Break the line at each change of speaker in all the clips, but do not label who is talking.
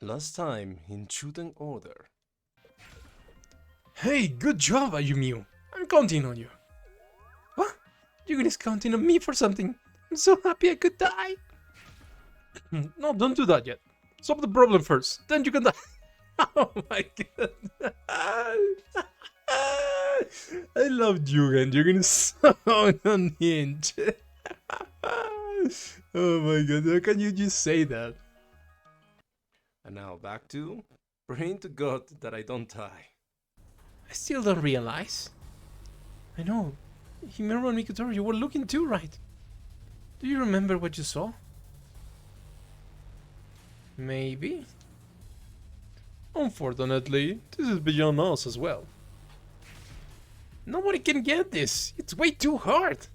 Last time in Shuten Order.
Hey, good job, Ayumiu. I'm counting on you. What? Jugen is counting on me for something. I'm so happy I could die. No, don't do that yet. Solve the problem first, then you can die. Oh my god. I love Jugen. Jugen is so unhinged. Oh my god, how can you just say that?
And now back to praying to God that I don't die.
I still don't realize. I know. Himero and Mikotori, you were looking too right. Do you remember what you saw? Maybe. Unfortunately, this is beyond us as well. Nobody can get this. It's way too hard.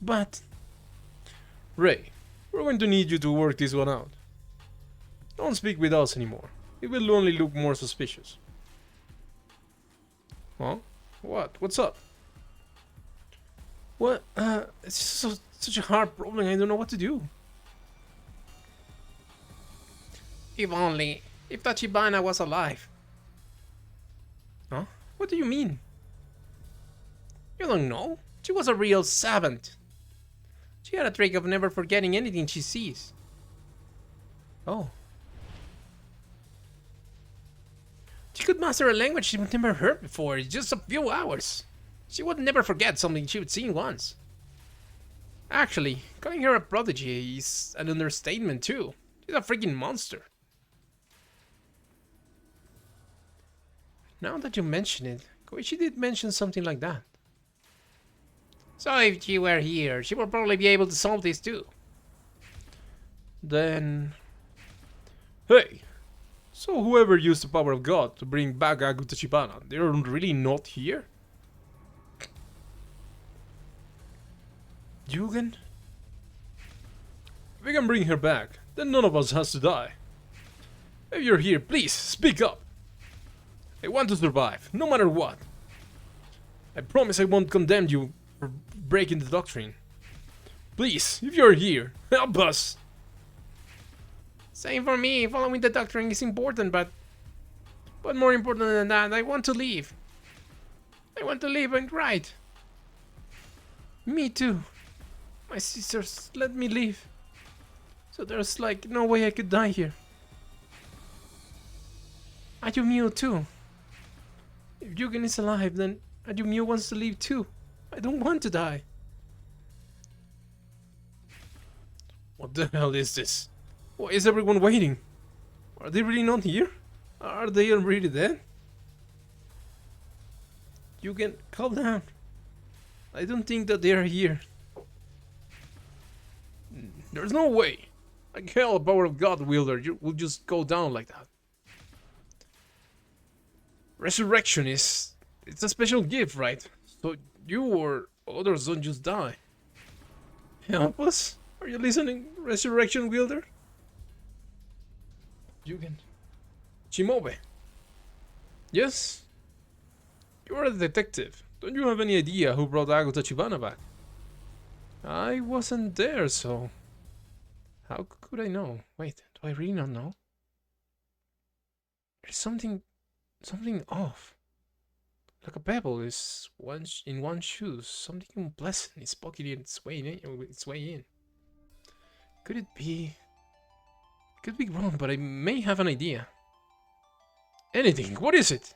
But... Ray, we're going to need you to work this one out. Don't speak with us anymore. It will only look more suspicious. Huh? What? What's up? What? It's just such a hard problem. I don't know what to do. If only. If Tachibana was alive. Huh? What do you mean? You don't know? She was a real savant. She had a trick of never forgetting anything she sees. Oh. She could master a language she would never heard before in just a few hours. She would never forget something she would seen once. Actually, calling her a prodigy is an understatement too. She's a freaking monster. Now that you mention it, Koichi did mention something like that. So if she were here, she would probably be able to solve this too. Then... Hey! So whoever used the power of God to bring back Agu Tachibana, they're really not here? Jugen? If we can bring her back, then none of us has to die. If you're here, please, speak up! I want to survive, no matter what. I promise I won't condemn you for breaking the doctrine. Please, if you're here, help us! Same for me, following the doctrine is important, but more important than that, I want to leave. I want to live and write. Me too. My sisters let me leave. So there's like no way I could die here. Ayumiu too. If Jugen is alive, then Ayumiu wants to leave too. I don't want to die. What the hell is this? Why is everyone waiting? Are they really not here? Are they already dead? You can calm down. I don't think that they are here. There's no way. Like hell, a power of God wielder will just go down like that. Resurrection it's a special gift, right? So you or others don't just die. Help us? Are you listening, Resurrection wielder? Jugen. Shimobe. Yes? You are a detective. Don't you have any idea who brought Agu Tachibana back? I wasn't there, so... How could I know? Wait, do I really not know? There's something off. Like a pebble is in one shoe. Something unpleasant is poking its way in. Could it be... Could be wrong, but I may have an idea. Anything, what is it?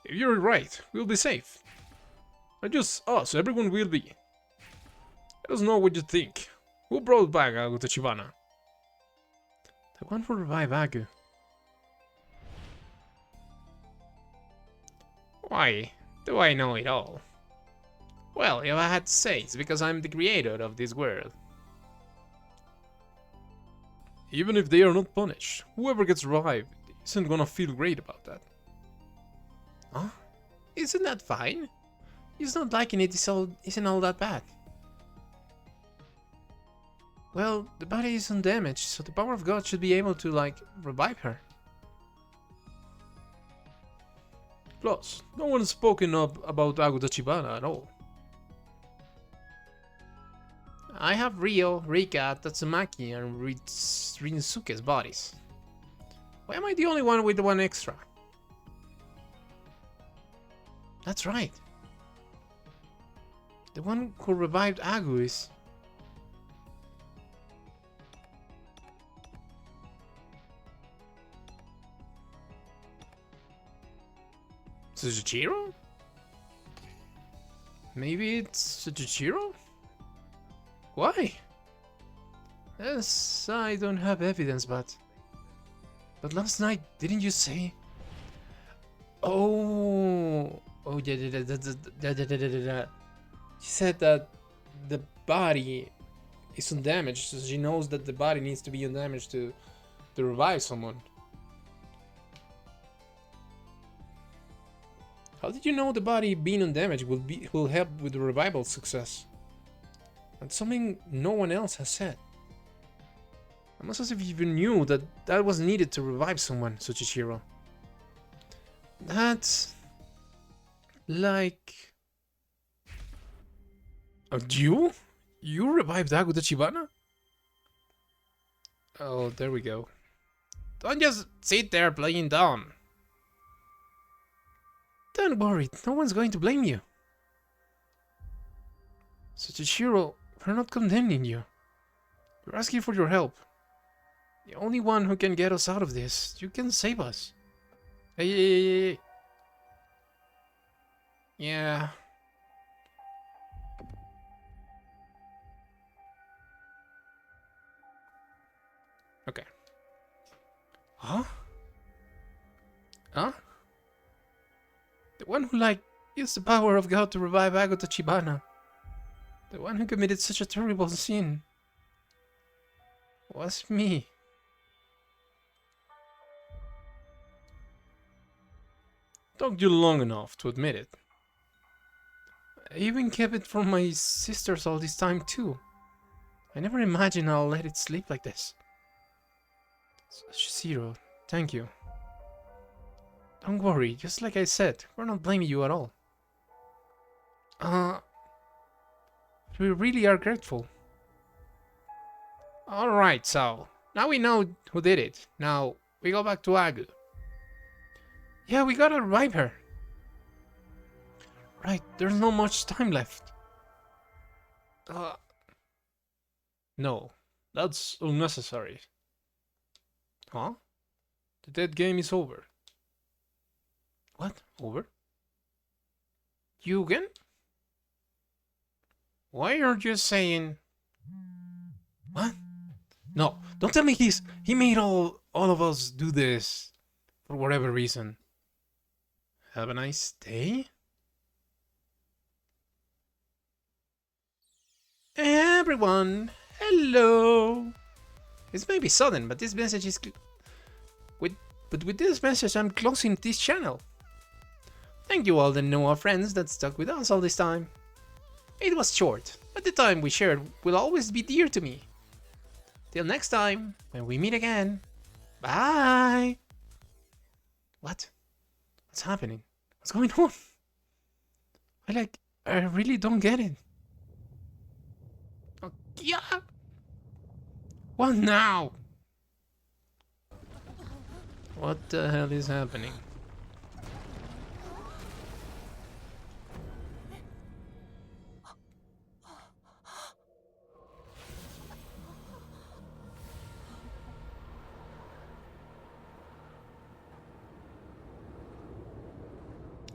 If you're right, we'll be safe. Not just us, everyone will be. Let us know what you think. Who brought back Agu Tachibana? The one who revived Agu. Why do I know it all? Well, if I had to say, it's because I'm the creator of this world. Even if they are not punished, whoever gets revived isn't gonna feel great about that. Huh? Isn't that fine? It's not liking it isn't all that bad. Well, the body is undamaged, so the power of God should be able to, like, revive her. Plus, no one has spoken up about Agu Tachibana at all. I have Ryo, Rika, Tatsumaki, and Rinsuke's bodies. Why am I the only one with the one extra? That's right. The one who revived Agu is... Tsujichiro? Maybe it's Tsujichiro? Why? Yes, I don't have evidence, but last night, didn't you say? Oh, yeah. She said that the body is undamaged, so she knows that the body needs to be undamaged to revive someone. How did you know the body being undamaged will help with the revival success? That's something no one else has said. Almost as if you even knew that was needed to revive someone, Tsuchichiro. That's... like... You? You revived Agu Tachibana? Oh, there we go. Don't just sit there playing dumb. Don't worry, no one's going to blame you. Tsuchichiro, we're not condemning you. We're asking for your help. The only one who can get us out of this. You can save us. Hey. Yeah. Okay. Huh? Huh? The one who, like, used the power of God to revive Agu Tachibana. The one who committed such a terrible sin. Was me. Took you long enough to admit it. I even kept it from my sisters all this time too. I never imagined I'll let it slip like this. Shiziro, thank you. Don't worry, just like I said, we're not blaming you at all. We really are grateful. Alright, so, now we know who did it. Now, we go back to Agu. Yeah, we gotta revive her. Right, there's not much time left. No, that's unnecessary. Huh? The dead game is over. What? Over? Jugen? Why aren't you saying... What? No, don't tell me he made all of us do this for whatever reason. Have a nice day. Everyone, hello. This may be sudden, but this message is with this message I'm closing this channel. Thank you all the Noah friends that stuck with us all this time. It was short, but the time we shared will always be dear to me. Till next time, when we meet again. Bye. What? What's happening? What's going on? I really don't get it. Oh, yeah. What now? What the hell is happening?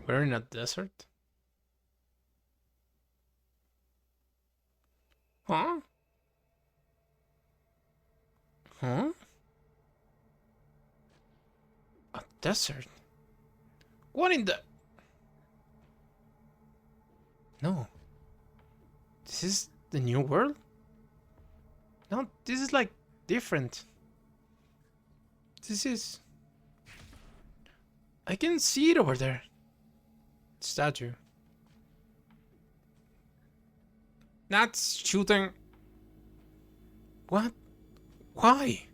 We're in a desert? Huh? Huh? A desert? What in the... No. This is the new world? No, this is like different. This is... I can see it over there. Statue. That's shooting. What? Why?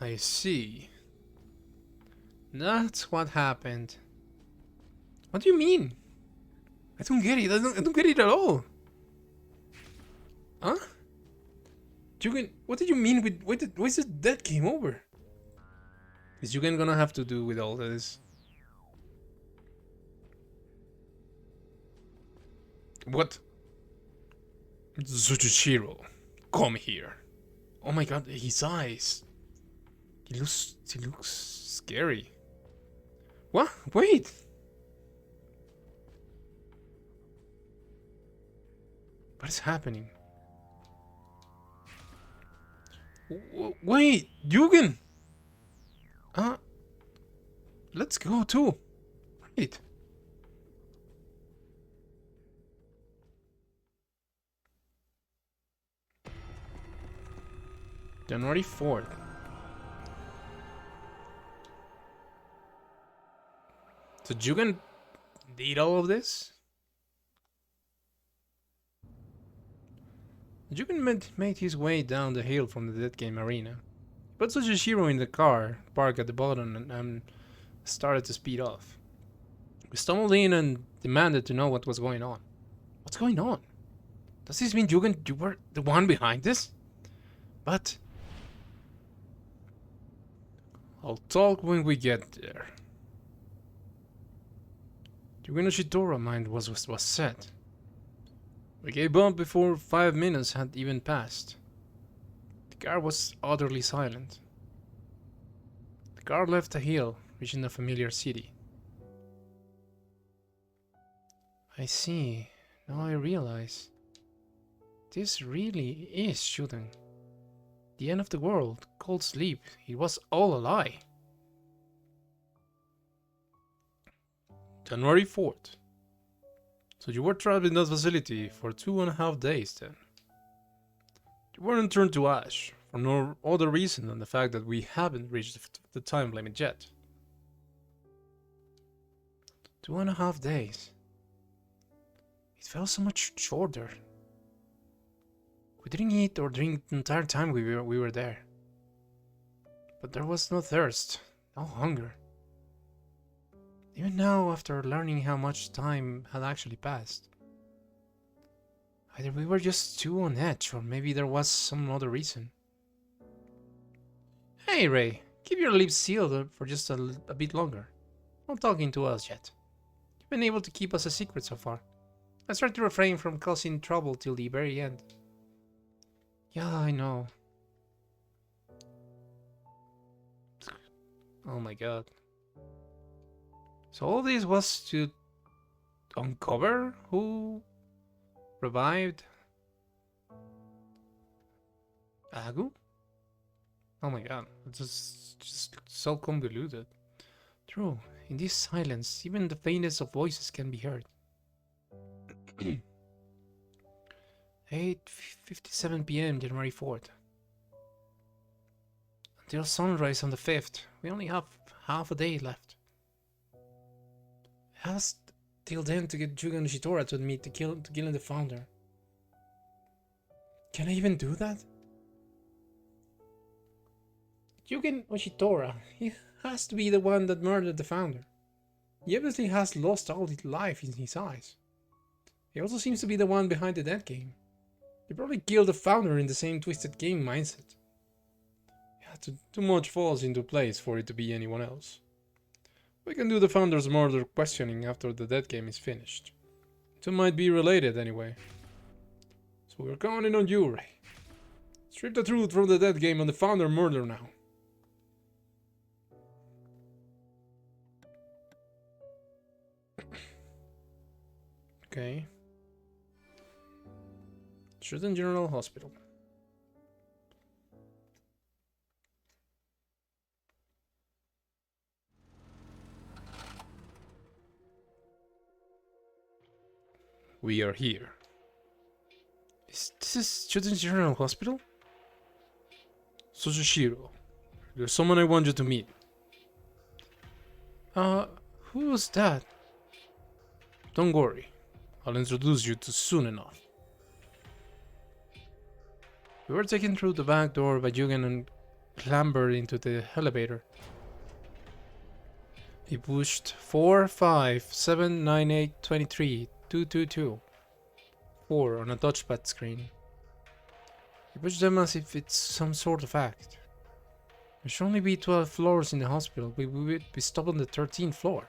I see. That's what happened. What do you mean? I don't get it. I don't get it at all. Huh? Jugen, what did you mean with why is it dead game over? Is Jugen gonna have to do with all this? What? Tsuchishiro, come here. Oh my god, his eyes. He looks scary. What? Wait! What is happening? Wait, Jugen! Let's go too. Wait. January 4th. So Jugen did all of this? Jugen made his way down the hill from the Dead Game Arena. He put Tsuchishiro in the car, parked at the bottom, and started to speed off. We stumbled in and demanded to know what was going on. What's going on? Does this mean Jugen, you were the one behind this? But I'll talk when we get there. Jugen Ushitora mind was set. We gave up before 5 minutes had even passed. The car was utterly silent. The car left the hill, reaching a familiar city. I see. Now I realize. This really is Shuten. The end of the world, cold sleep. It was all a lie. January 4th. So you were trapped in that facility for 2.5 days then. You weren't turned to ash for no other reason than the fact that we haven't reached the time limit yet. 2.5 days. It felt so much shorter. We didn't eat or drink the entire time we were there. But there was no thirst, no hunger. Even now, after learning how much time had actually passed. Either we were just too on edge, or maybe there was some other reason. Hey Ray, keep your lips sealed for just a bit longer. Not talking to us yet. You've been able to keep us a secret so far. Let's try to refrain from causing trouble till the very end. Yeah, I know. Oh my god. So all this was to uncover who revived Agu? Oh my god, it's just so convoluted. True, in this silence, even the faintest of voices can be heard. 8:57 p.m. January 4th. Until sunrise on the 5th, we only have half a day left. I asked till then to get Jugen Ushitora to admit to killing the founder. Can I even do that? Jugen Ushitora, he has to be the one that murdered the founder. He obviously has lost all his life in his eyes. He also seems to be the one behind the Dead Game. He probably killed the founder in the same twisted game mindset. Yeah, too much falls into place for it to be anyone else. We can do the founder's murder questioning after the Dead Game is finished. Two might be related anyway. So we're counting on you, Ray. Strip the truth from the Dead Game on the founder murder now. Okay. Shuten General Hospital. We are here. This is Shuten General Hospital? Tsuchishiro, there's someone I want you to meet. Who was that? Don't worry. I'll introduce you to soon enough. We were taken through the back door by Jugen and clambered into the elevator. He pushed 4, 5, 7, 9, 8, 23, 222, 4 on a touchpad screen. He pushed them as if it's some sort of act. There should only be 12 floors in the hospital. We would be stopped on the 13th floor.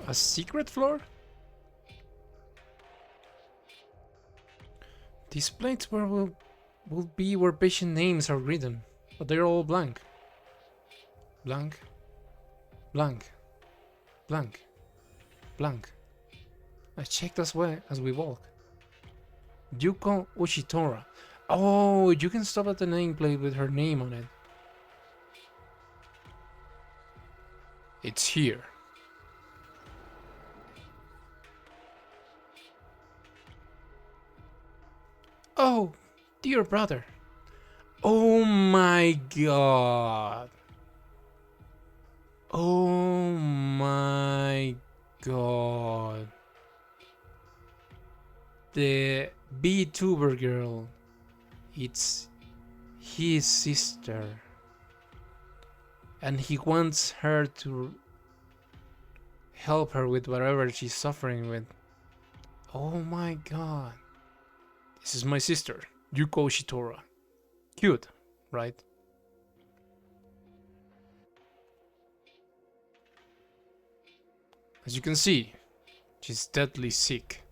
A secret floor? These plates will be where patient names are written, but they're all blank. Blank, blank, blank, blank. I checked as well as we walk. Yuko Ushitora. Oh, you can stop at the nameplate with her name on it. It's here. Oh, dear brother. Oh my god. Oh my god. The VTuber girl. It's his sister. And he wants her to help her with whatever she's suffering with. Oh my god. This is my sister, Yuko Ushitora. Cute, right? As you can see, she's deadly sick.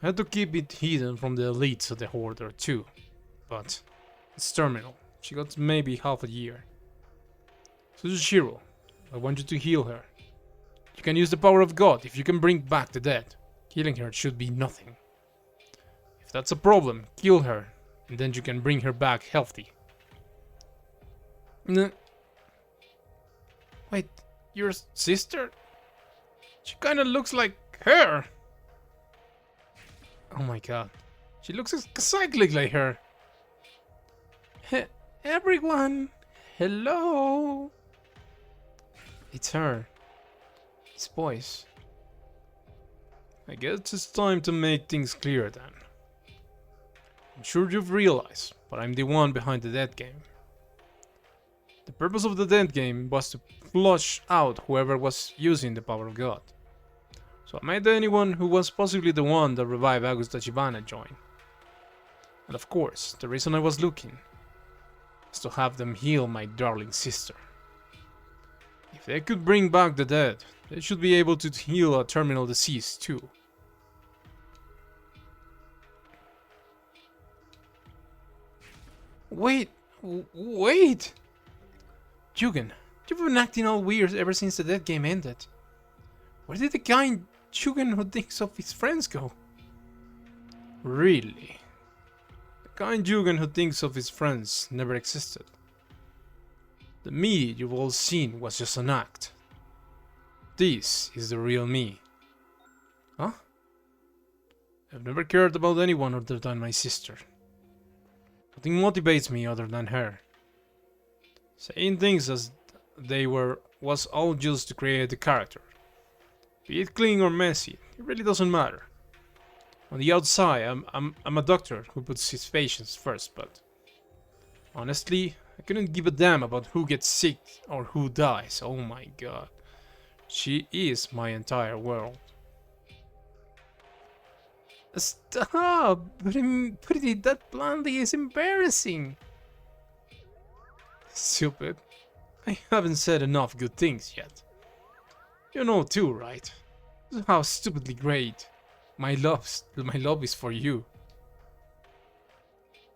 I had to keep it hidden from the elites of the Order too, but it's terminal. She got maybe half a year. So Shiro, I want you to heal her. You can use the power of God if you can bring back the dead. Killing her should be nothing. If that's a problem, kill her, and then you can bring her back healthy. Wait, your sister? She kinda looks like her. Oh my god. She looks exactly like her. Everyone, hello. It's her. It's boys. I guess it's time to make things clear then. I'm sure you've realized, but I'm the one behind the Dead Game. The purpose of the Dead Game was to flush out whoever was using the power of God. So I made anyone who was possibly the one that revived Augusta Chibana join. And of course, the reason I was looking is to have them heal my darling sister. If they could bring back the dead, they should be able to heal a terminal disease too. Wait! Jugen, you've been acting all weird ever since the Dead Game ended. Where did the kind Jugen who thinks of his friends go? Really? The kind Jugen who thinks of his friends never existed. The me you've all seen was just an act. This is the real me. Huh? I've never cared about anyone other than my sister. Nothing motivates me other than her. Saying things as they were was all just to create the character. Be it clean or messy, it really doesn't matter. On the outside, I'm a doctor who puts his patients first, but honestly, I couldn't give a damn about who gets sick or who dies. Oh my god. She is my entire world. Stop! Putting it that bluntly is embarrassing. Stupid. I haven't said enough good things yet. You know too, right? How stupidly great my love is for you.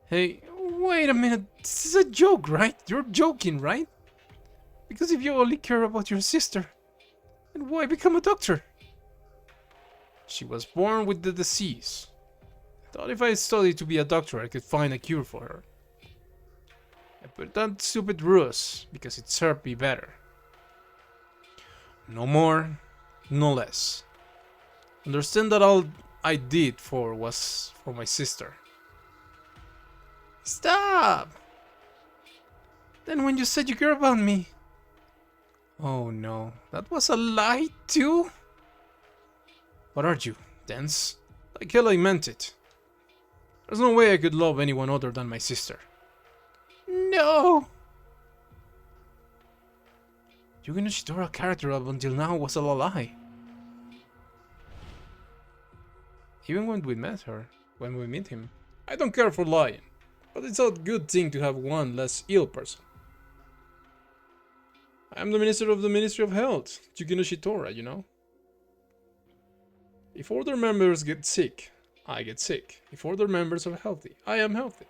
Hey, wait a minute. This is a joke, right? You're joking, right? Because if you only care about your sister, then why become a doctor? She was born with the disease. I thought if I studied to be a doctor, I could find a cure for her. I put that stupid ruse because it served me better. No more, no less. Understand that all I did was for my sister. Stop! Then when you said you care about me... Oh no, that was a lie too? What are you, dense? Like hell I meant it. There's no way I could love anyone other than my sister. No! Jugen Ushitora character up until now was a lie. Even when we meet him. I don't care for lying. But it's a good thing to have one less ill person. I am the minister of the Ministry of Health, Jugen Ushitora, you know? If order members get sick, I get sick. If order members are healthy, I am healthy.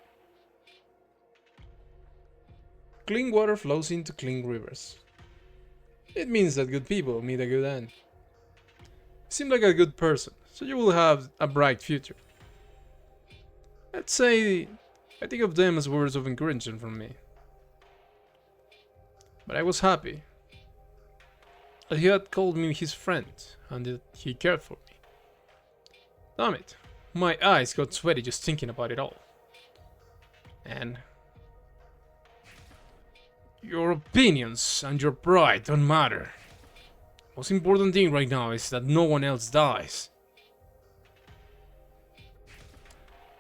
Clean water flows into clean rivers. It means that good people meet a good end. You seem like a good person, so you will have a bright future. Let's say I think of them as words of encouragement from me. But I was happy that he had called me his friend and that he cared for me. Damn it, my eyes got sweaty just thinking about it all. And your opinions and your pride don't matter. Most important thing right now is that no one else dies.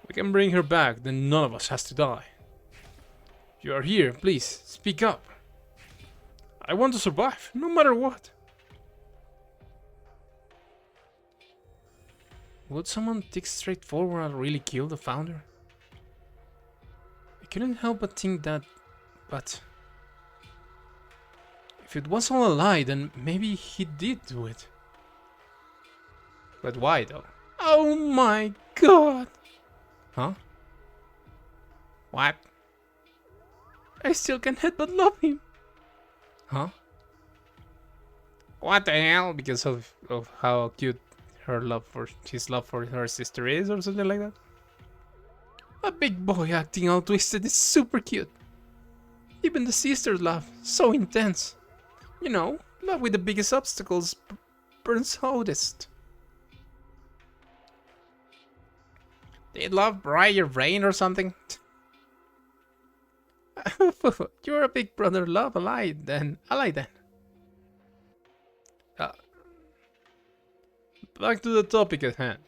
We can bring her back, then none of us has to die. If you are here, please, speak up. I want to survive, no matter what. Would someone think straightforward and really kill the founder? I couldn't help but think that, but if it was all a lie, then maybe he did do it. But why though? Oh my god! Huh? What? I still can't help but love him. Huh? What the hell? Because of how cute his love for her sister is, or something like that? A big boy acting all twisted is super cute. Even the sister's love, so intense. You know, love with the biggest obstacles burns hardest. Did love fry your brain or something? You're a big brother love ally then. Uh, Back to the topic at hand.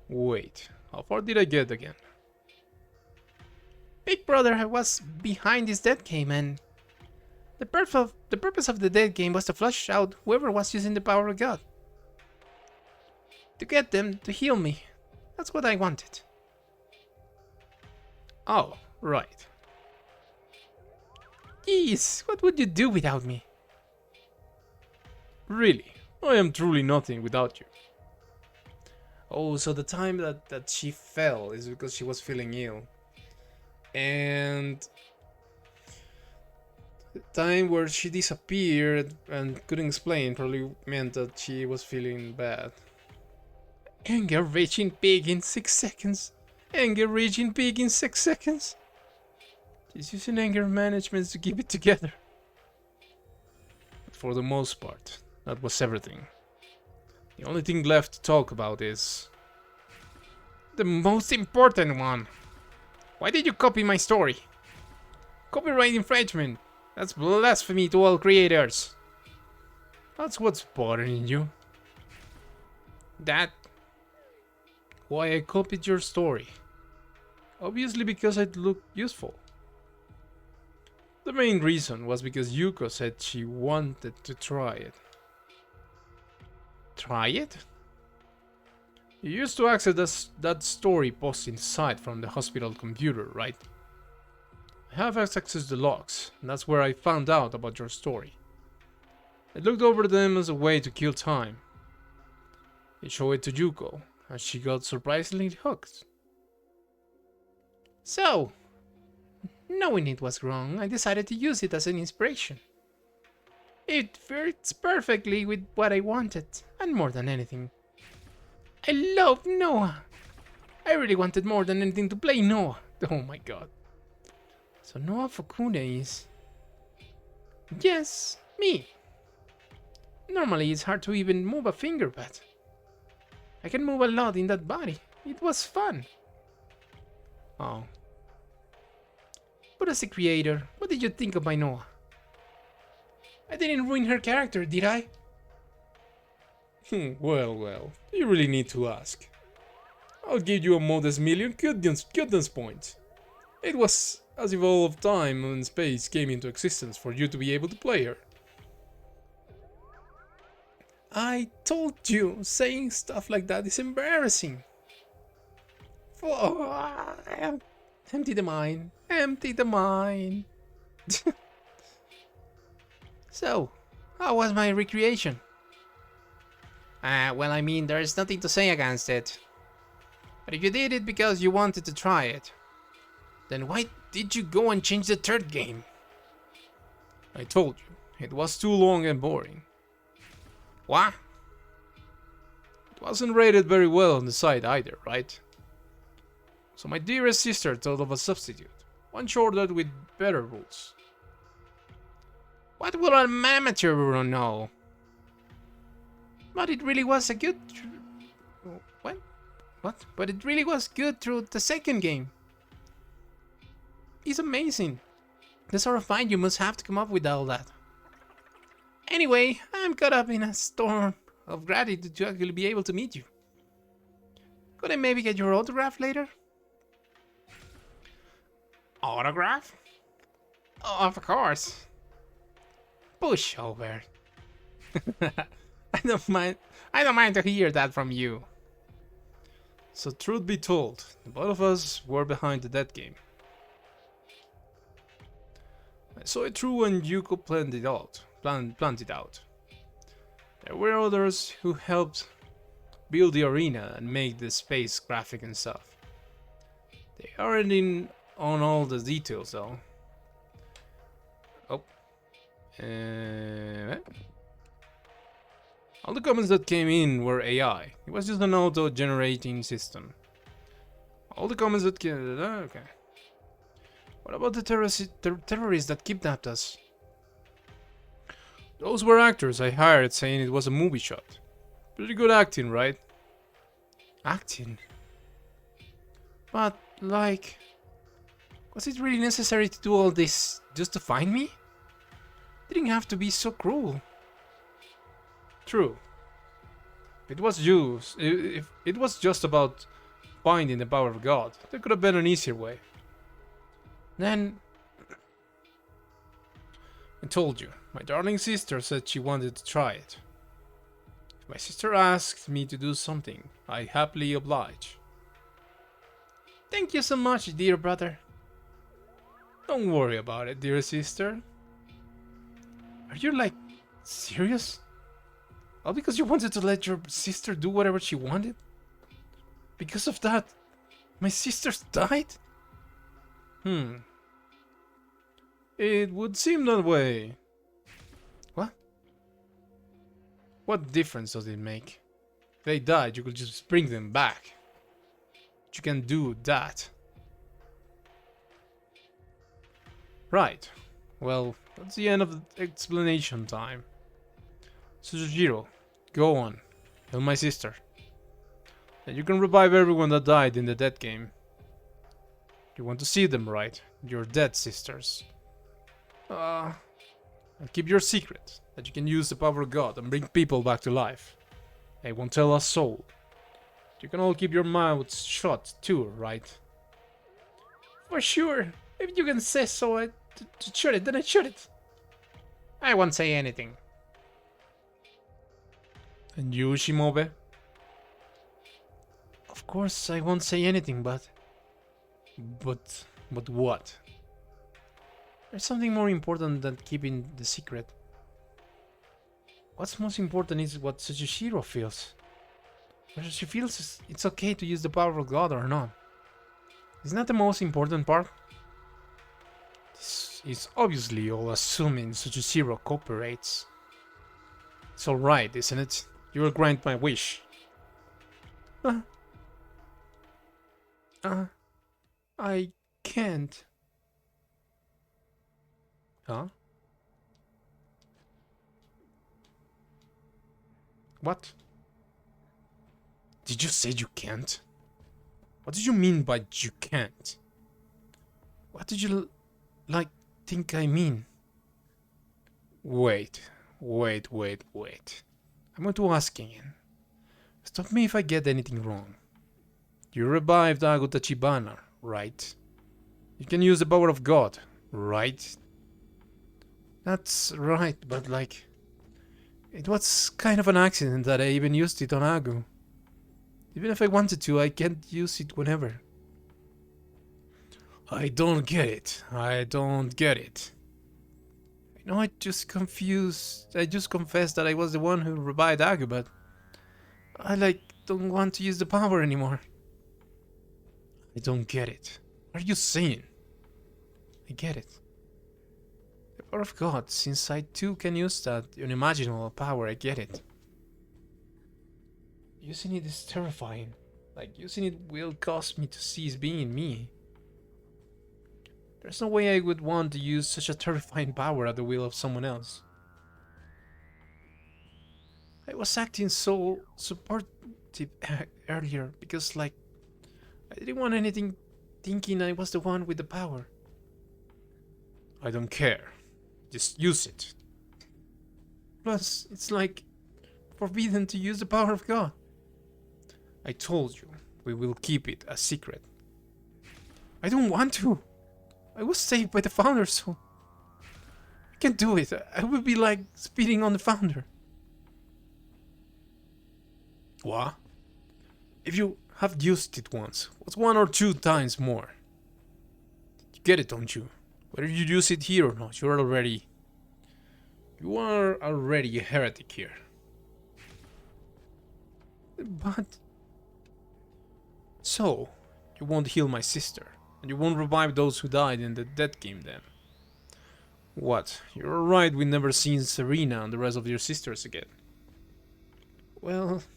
Wait, how far did I get again? Big Brother was behind this dead game, and the purpose of the dead game was to flush out whoever was using the power of God. To get them to heal me. That's what I wanted. Oh, right. Jeez, what would you do without me? Really, I am truly nothing without you. Oh, so the time that she fell is because she was feeling ill. And the time where she disappeared and couldn't explain probably meant that she was feeling bad. Anger raging pig in 6 seconds. Anger raging pig in 6 seconds. She's using anger management to keep it together. But for the most part, that was everything. The only thing left to talk about is the most important one. Why did you copy my story? Copyright infringement. That's blasphemy to all creators. That's what's bothering you. That why I copied your story. Obviously because it looked useful. The main reason was because Yuko said she wanted to try it. Try it? You used to access that story posting site from the hospital computer, right? I have access to the logs, and that's where I found out about your story. I looked over them as a way to kill time. I showed it to Yuko, and she got surprisingly hooked. So, knowing it was wrong, I decided to use it as an inspiration. It fits perfectly with what I wanted, and more than anything, I love Noah. I really wanted more than anything to play Noah. Oh my god. So Noah Fukune is... Yes, me. Normally it's hard to even move a finger, but I can move a lot in that body. It was fun. Oh. But as a creator, what did you think of my Noah? I didn't ruin her character, did I? Well, you really need to ask. I'll give you a modest million cuteness points. It was as if all of time and space came into existence for you to be able to play her. I told you, saying stuff like that is embarrassing. Empty the mine. Empty the mine. So, how was my recreation? Well, I mean, there's nothing to say against it. But if you did it because you wanted to try it, then why did you go and change the third game? I told you, it was too long and boring. What? It wasn't rated very well on the site either, right? So my dearest sister thought of a substitute, one shorter with better rules. What will an amateur know? But it really was a good... What? What? But it really was good through the second game. It's amazing. The sort of mind you must have to come up with all that. Anyway, I'm caught up in a storm of gratitude to actually be able to meet you. Could I maybe get your autograph later? Autograph? Oh, of course. Push over. I don't mind to hear that from you. So truth be told, the both of us were behind the dead game. I saw it through when Yuko planned it out. There were others who helped build the arena and make the space graphic and stuff. They aren't in on all the details though. Oh. All the comments that came in were AI. It was just an auto-generating system. All the comments that came... okay. What about the terrorists that kidnapped us? Those were actors I hired saying it was a movie shot. Pretty good acting, right? Acting? But, like... was it really necessary to do all this just to find me? Didn't have to be so cruel. True. It was if it was just about finding the power of God, there could have been an easier way. Then... I told you, my darling sister said she wanted to try it. If my sister asked me to do something, I happily oblige. Thank you so much, dear brother. Don't worry about it, dear sister. Are you, like, serious? All because you wanted to let your sister do whatever she wanted? Because of that, my sisters died? It would seem that way. What? What difference does it make? If they died, you could just bring them back. But you can do that. Right. Well, that's the end of the explanation time. Sujiro, go on. Help my sister. And you can revive everyone that died in the dead game. You want to see them, right? Your dead sisters. And keep your secret, that you can use the power of God and bring people back to life. They won't tell a soul. You can all keep your mouths shut too, right? For sure. If you can say so, to shut it, then I shut it. I won't say anything. And you, Shimobe? Of course I won't say anything, but what? There's something more important than keeping the secret. What's most important is what Tsuchishiro feels. Whether she feels it's okay to use the power of God or not. Isn't that the most important part? This is obviously all assuming Tsuchishiro cooperates. It's alright, isn't it? You will grant my wish. I can't. Huh? What? Did you say you can't? What did you mean by you can't? What did you, like, think I mean? Wait. I'm going to ask again. Stop me if I get anything wrong. You revived Ago Tachibana, right? You can use the power of God, right? That's right, but like... it was kind of an accident that I even used it on Agu. Even if I wanted to, I can't use it whenever. I don't get it. I don't get it. You know, I just confused. I just confessed that I was the one who revived Agu, but I don't want to use the power anymore. I don't get it. What are you saying? I get it. The power of God, since I too can use that unimaginable power, I get it. Using it is terrifying. Like, using it will cause me to cease being me. There's no way I would want to use such a terrifying power at the will of someone else. I was acting so supportive earlier because, like, I didn't want anything thinking I was the one with the power. I don't care. Just use it. Plus, it's like forbidden to use the power of God. I told you, we will keep it a secret. I don't want to. I was saved by the founder, so I can't do it. I would be like spitting on the founder. What? If you have used it once, what's 1 or 2 times more? You get it, don't you? Whether you use it here or not, you are already a heretic here. But so, you won't heal my sister, and you won't revive those who died in the death game then. What? You're right, we've never seen Serena and the rest of your sisters again. Well, of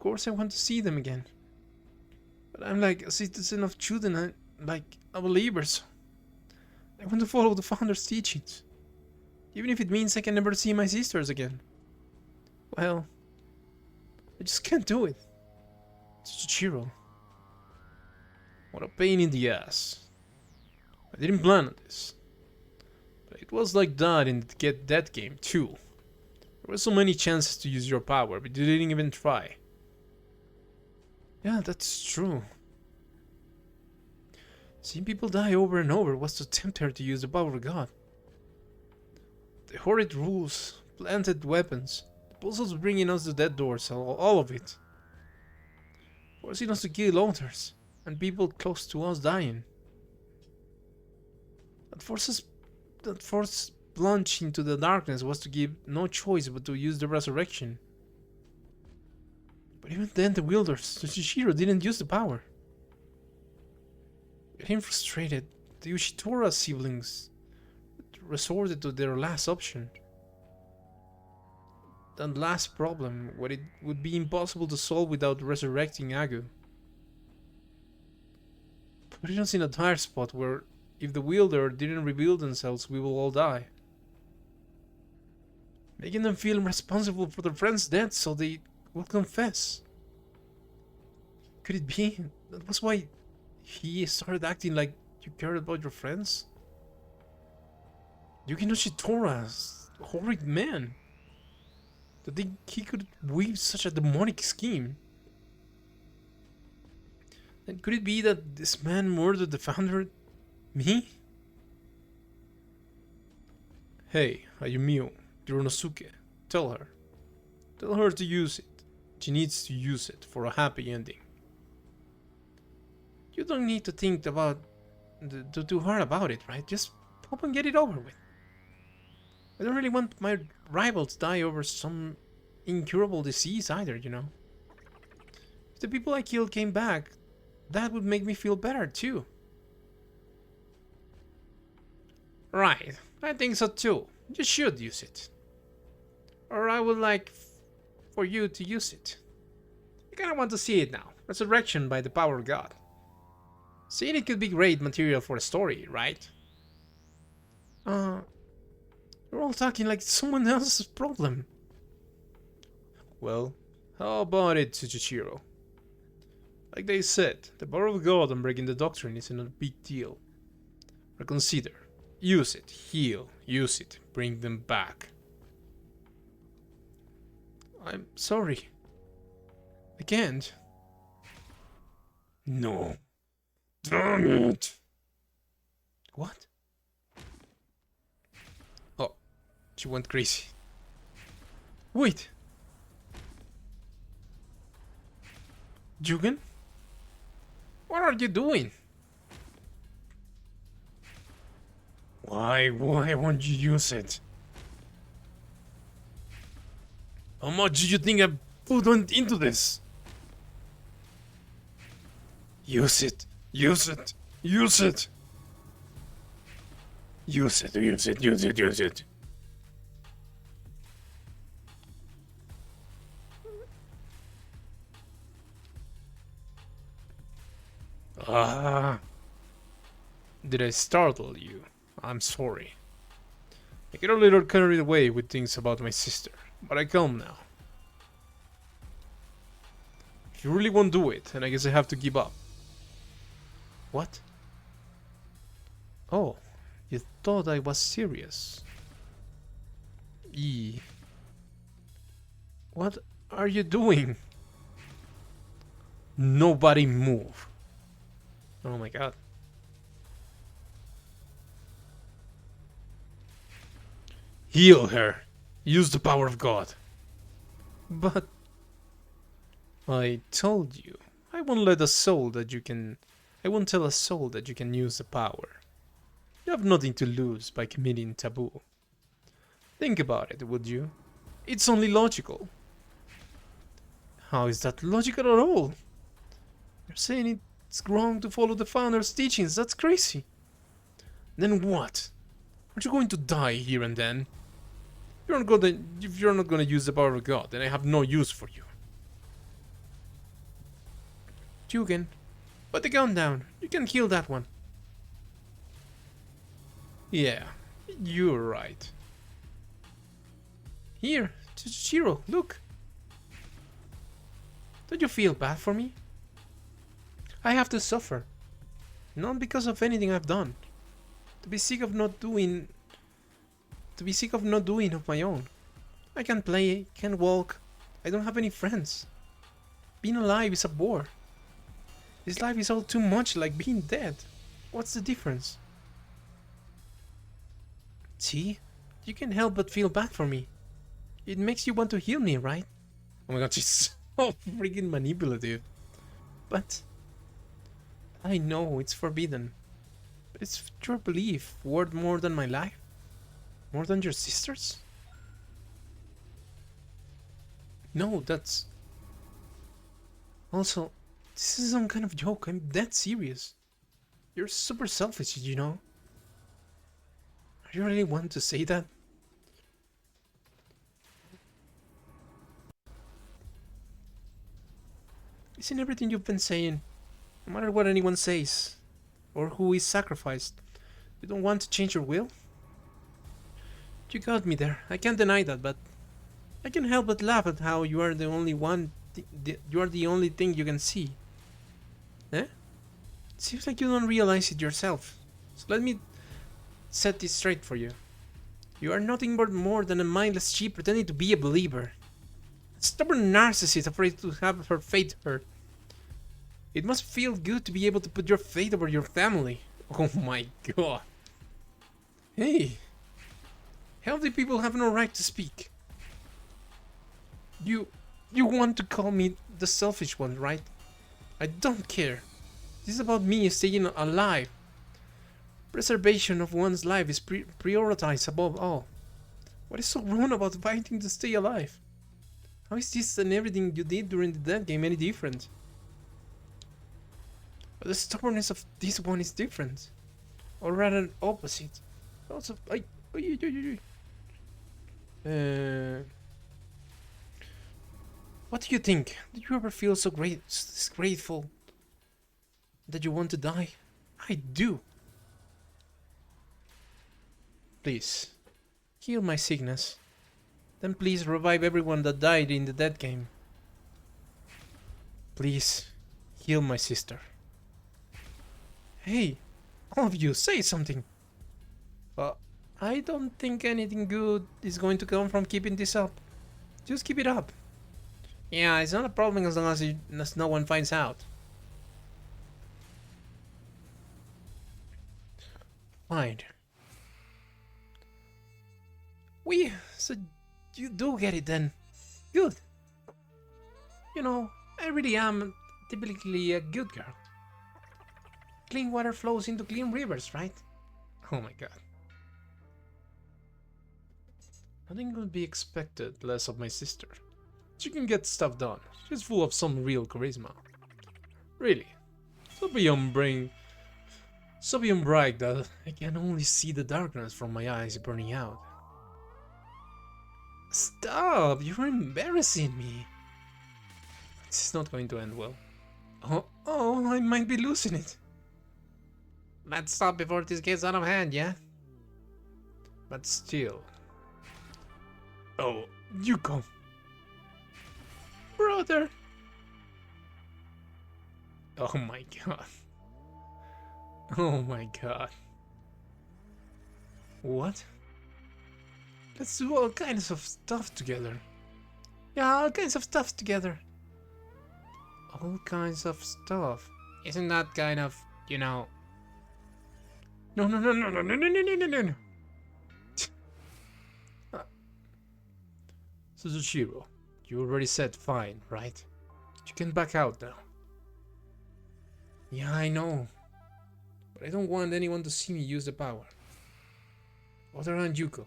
course I want to see them again. But I'm like a citizen of Shuten, I'm like a believer, so I want to follow the founder's teachings. Even if it means I can never see my sisters again. Well, I just can't do it. Tsuchiro. What a pain in the ass. I didn't plan on this. But it was like that in the Dead game too. There were so many chances to use your power, but you didn't even try. Yeah, that's true. Seeing people die over and over was to tempt her to use the power of God. The horrid rules, planted weapons, the puzzles bringing us to dead doors, all of it. Forcing us to kill others, and people close to us dying. That forced plunge into the darkness was to give no choice but to use the resurrection. But even then the wielders, Tsuchiro, didn't use the power. Getting frustrated, the Ushitora siblings resorted to their last option. That last problem, what it would be impossible to solve without resurrecting Agu. Putting us in a dire spot where, if the wielder didn't reveal themselves, we will all die. Making them feel responsible for their friend's death so they will confess. Could it be that was why he started acting like you cared about your friends? Jugen Ushitora's a horrid man. To think he could weave such a demonic scheme. And could it be that this man murdered the founder? Me? Hey, Ayumio, Yunosuke, tell her. Tell her to use it. She needs to use it for a happy ending. You don't need to think about too hard about it, right? Just pop and get it over with. I don't really want my rivals to die over some incurable disease either, you know. If the people I killed came back, that would make me feel better too. Right, I think so too. You should use it. Or I would like for you to use it. I kinda want to see it now. Resurrection by the power of God. Seeing it could be great material for a story, right? We're all talking like someone else's problem. Well, how about it, Tsuchiro? Like they said, the power of God and breaking the doctrine isn't a big deal. Reconsider. Use it. Heal. Use it. Bring them back. I'm sorry. I can't. No. Damn it! What? Oh, she went crazy. Wait! Jugen? What are you doing? Why won't you use it? How much do you think I put into this? Use it, use it, use it. Use it, use it, use it, use it. Ah. Did I startle you? I'm sorry. I get a little carried away with things about my sister, but I calm now. If you really won't do it, then I guess I have to give up. What? Oh, you thought I was serious. What are you doing? Nobody move. Oh my god. Heal her. Use the power of God. But I told you, I won't let a soul that you can. I won't tell a soul that you can use the power. You have nothing to lose by committing taboo. Think about it, would you? It's only logical. How is that logical at all? You're saying it's wrong to follow the founder's teachings. That's crazy. Then what? Aren't you going to die here and then? If you're not gonna use the power of God, then I have no use for you. Jugen, put the gun down. You can kill that one. Yeah, you're right. Here, Shiro, look. Don't you feel bad for me? I have to suffer. Not because of anything I've done. To be sick of not doing of my own. I can't play, can't walk. I don't have any friends. Being alive is a bore. This life is all too much like being dead. What's the difference? See? You can't help but feel bad for me. It makes you want to heal me, right? Oh my god, she's so freaking manipulative. But I know it's forbidden. But is your belief worth more than my life? More than your sister's? No, that's... Also, this is some kind of joke. I'm dead serious. You're super selfish, you know? Do you really want to say that? Isn't everything you've been saying, no matter what anyone says, or who is sacrificed, you don't want to change your will? You got me there. I can't deny that, but I can't help but laugh at how you are the only one. You are the only thing you can see. Eh? It seems like you don't realize it yourself. So let me set this straight for you. You are nothing but more than a mindless sheep pretending to be a believer. A stubborn narcissist afraid to have her fate hurt. It must feel good to be able to put your fate over your family. Oh my god. Hey. Healthy people have no right to speak. You want to call me the selfish one, right? I don't care. This is about me staying alive. Preservation of one's life is prioritized above all. What is so wrong about fighting to stay alive? How is this and everything you did during the dead game any different? But the stubbornness of this one is different. Or rather, opposite. Also, what do you think? Did you ever feel so grateful that you want to die? I do. Please, heal my sickness. Then please revive everyone that died in the dead game. Please, heal my sister. Hey, all of you, say something. I don't think anything good is going to come from keeping this up. Just keep it up. Yeah, it's not a problem as long as no one finds out. Fine. So you do get it then. Good. You know, I really am typically a good girl. Clean water flows into clean rivers, right? Oh my god. Nothing could be expected less of my sister. She can get stuff done. She's full of some real charisma. Really. So beyond bright that I can only see the darkness from my eyes burning out. Stop! You're embarrassing me. This is not going to end well. Oh, I might be losing it. Let's stop before this gets out of hand, yeah? But still. Oh, Yuko. Brother. Oh my god. Oh my god. What? Let's do all kinds of stuff together. Yeah, all kinds of stuff together. All kinds of stuff. Isn't that kind of, you know... No. Suzushiro, you already said fine, right? You can back out now. Yeah, I know. But I don't want anyone to see me use the power. Other than Yuko.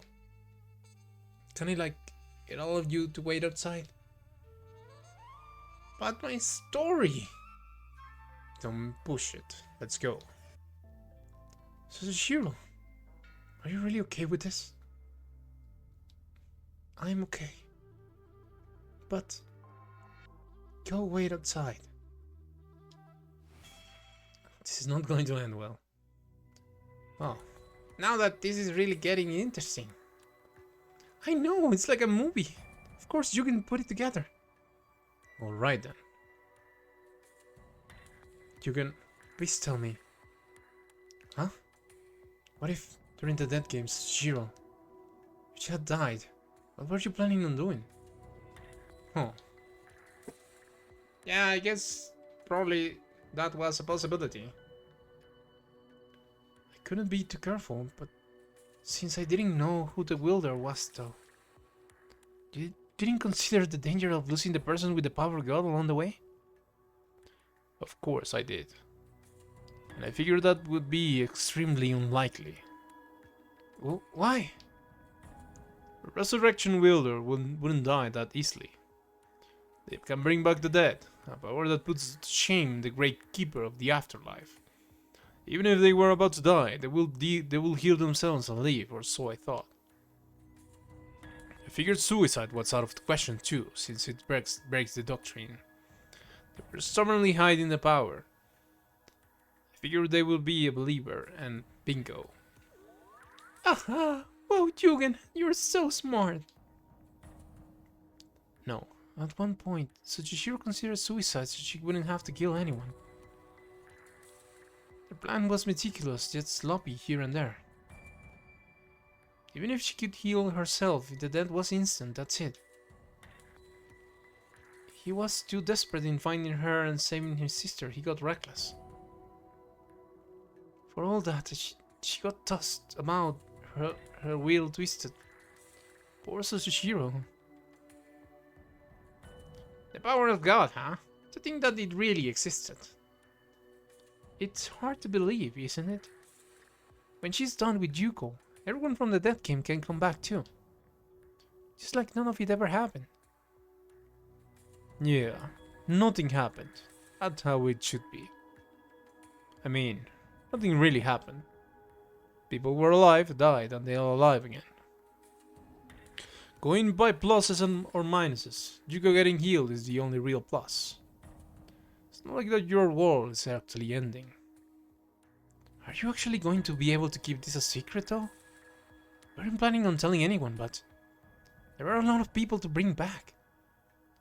Can I, like, get all of you to wait outside? But my story! Don't push it. Let's go. Suzushiro, are you really okay with this? I'm okay. But go wait outside. This is not going to end well. Oh, now that this is really getting interesting. I know, it's like a movie. Of course you can put it together. Alright then. Jugen, please tell me. Huh? What if during the Dead Games, Shiro, if she had died, what were you planning on doing? Huh. Yeah, I guess probably that was a possibility. I couldn't be too careful, but since I didn't know who the wielder was though, you didn't consider the danger of losing the person with the power god along the way? Of course I did. And I figured that would be extremely unlikely. Well, why? A resurrection wielder wouldn't die that easily. They can bring back the dead, a power that puts to shame the great keeper of the afterlife. Even if they were about to die, they will heal themselves and live, or so I thought. I figured suicide was out of the question too, since it breaks the doctrine. They were stubbornly hiding the power. I figured they will be a believer, and bingo. Aha! Wow, Jugen, you're so smart! No, at one point, Tsuchishiro considered suicide so she wouldn't have to kill anyone. The plan was meticulous, yet sloppy here and there. Even if she could heal herself, if the death was instant, that's it. He was too desperate in finding her and saving his sister, he got reckless. For all that, she got tossed about, her wheel twisted. Poor Suzushiro. The power of God, huh? To think that it really existed. It's hard to believe, isn't it? When she's done with Yuko, everyone from the Death Game can come back too. Just like none of it ever happened. Yeah, nothing happened. That's how it should be. I mean, nothing really happened. People were alive, died, and they are alive again. Going by pluses or minuses, Yuko getting healed is the only real plus. It's not like that your world is actually ending. Are you actually going to be able to keep this a secret though? We weren't planning on telling anyone, but there are a lot of people to bring back.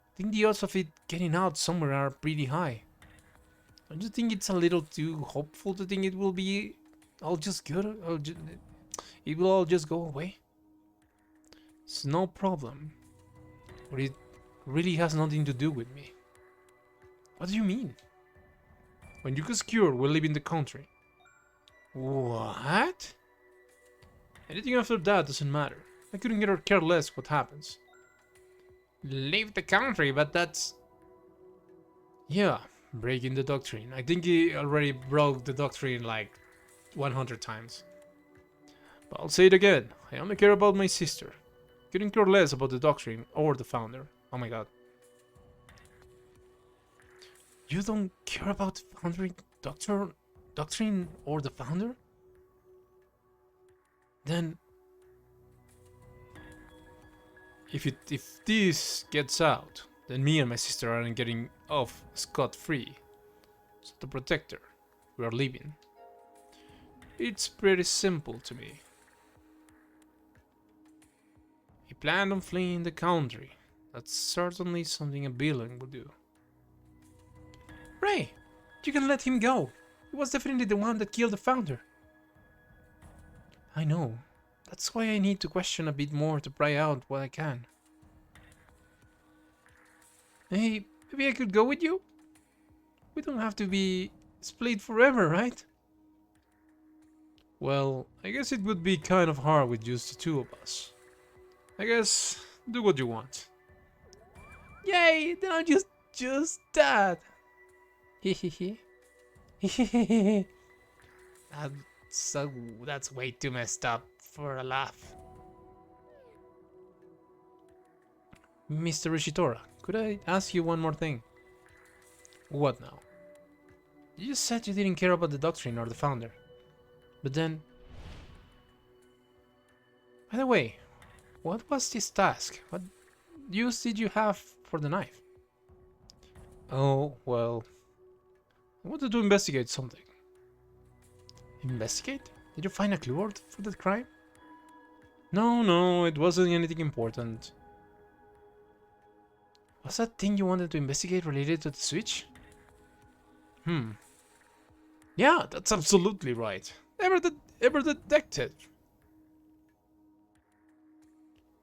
I think the odds of it getting out somewhere are pretty high. Don't you think it's a little too hopeful to think it will be all just good? It will all just go away? It's no problem. But it really has nothing to do with me. What do you mean? When Yuko's cured, we'll live in the country. What? Anything after that doesn't matter. I couldn't care less what happens. Leave the country, but that's... Yeah, breaking the doctrine. I think he already broke the doctrine like 100 times. But I'll say it again. I only care about my sister. couldn't care less about the doctrine or the founder. Oh my god. You don't care about the founding doctrine or the founder? Then if this gets out, then me and my sister aren't getting off scot-free. So to protect her, we are leaving. It's pretty simple to me. He planned on fleeing the country. That's certainly something a villain would do. Ray, you can let him go. He was definitely the one that killed the founder. I know. That's why I need to question a bit more to pry out what I can. Hey, maybe I could go with you? We don't have to be split forever, right? Well, I guess it would be kind of hard with just the two of us. I guess, do what you want. Yay, then I'll just that. Hehehe. Hehehe. That's way too messed up for a laugh. Mr. Ushitora, could I ask you one more thing? What now? You just said you didn't care about the doctrine or the founder. But then... By the way, what was this task? What use did you have for the knife? Oh, well... I wanted to investigate something. Investigate? Did you find a clue for that crime? No, it wasn't anything important. Was that thing you wanted to investigate related to the switch? Yeah, that's absolutely right. Ever detected.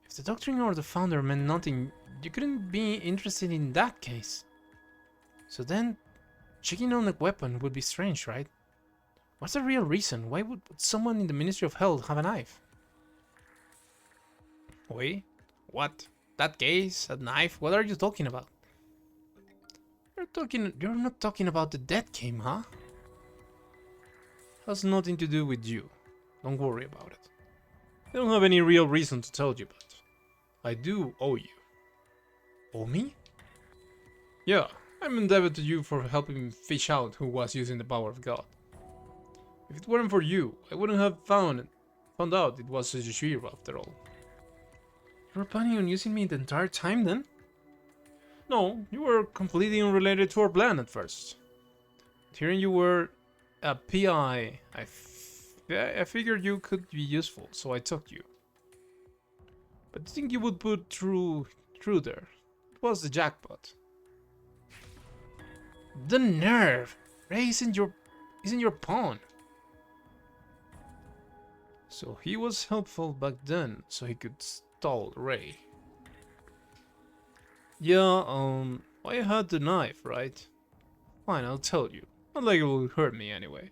If the doctrine or the founder meant nothing, you couldn't be interested in that case. So then, checking on the weapon would be strange, right? What's the real reason? Why would someone in the Ministry of Health have a knife? Wait, what? That case? That knife? What are you talking about? You're not talking about the dead game, huh? Has nothing to do with you. Don't worry about it. I don't have any real reason to tell you, but I do owe you. Owe me? Yeah, I'm indebted to you for helping me fish out who was using the power of God. If it weren't for you, I wouldn't have found out it was a Ushitora after all. You were planning on using me the entire time then? No, you were completely unrelated to our plan at first. Hearing you were a PI, I figured you could be useful, so I took you. But I think you would put through there. It was the jackpot. The nerve! Ray isn't your pawn. So he was helpful back then, so he could stall Ray. Yeah, I had the knife, right? Fine, I'll tell you. Not like it will hurt me anyway.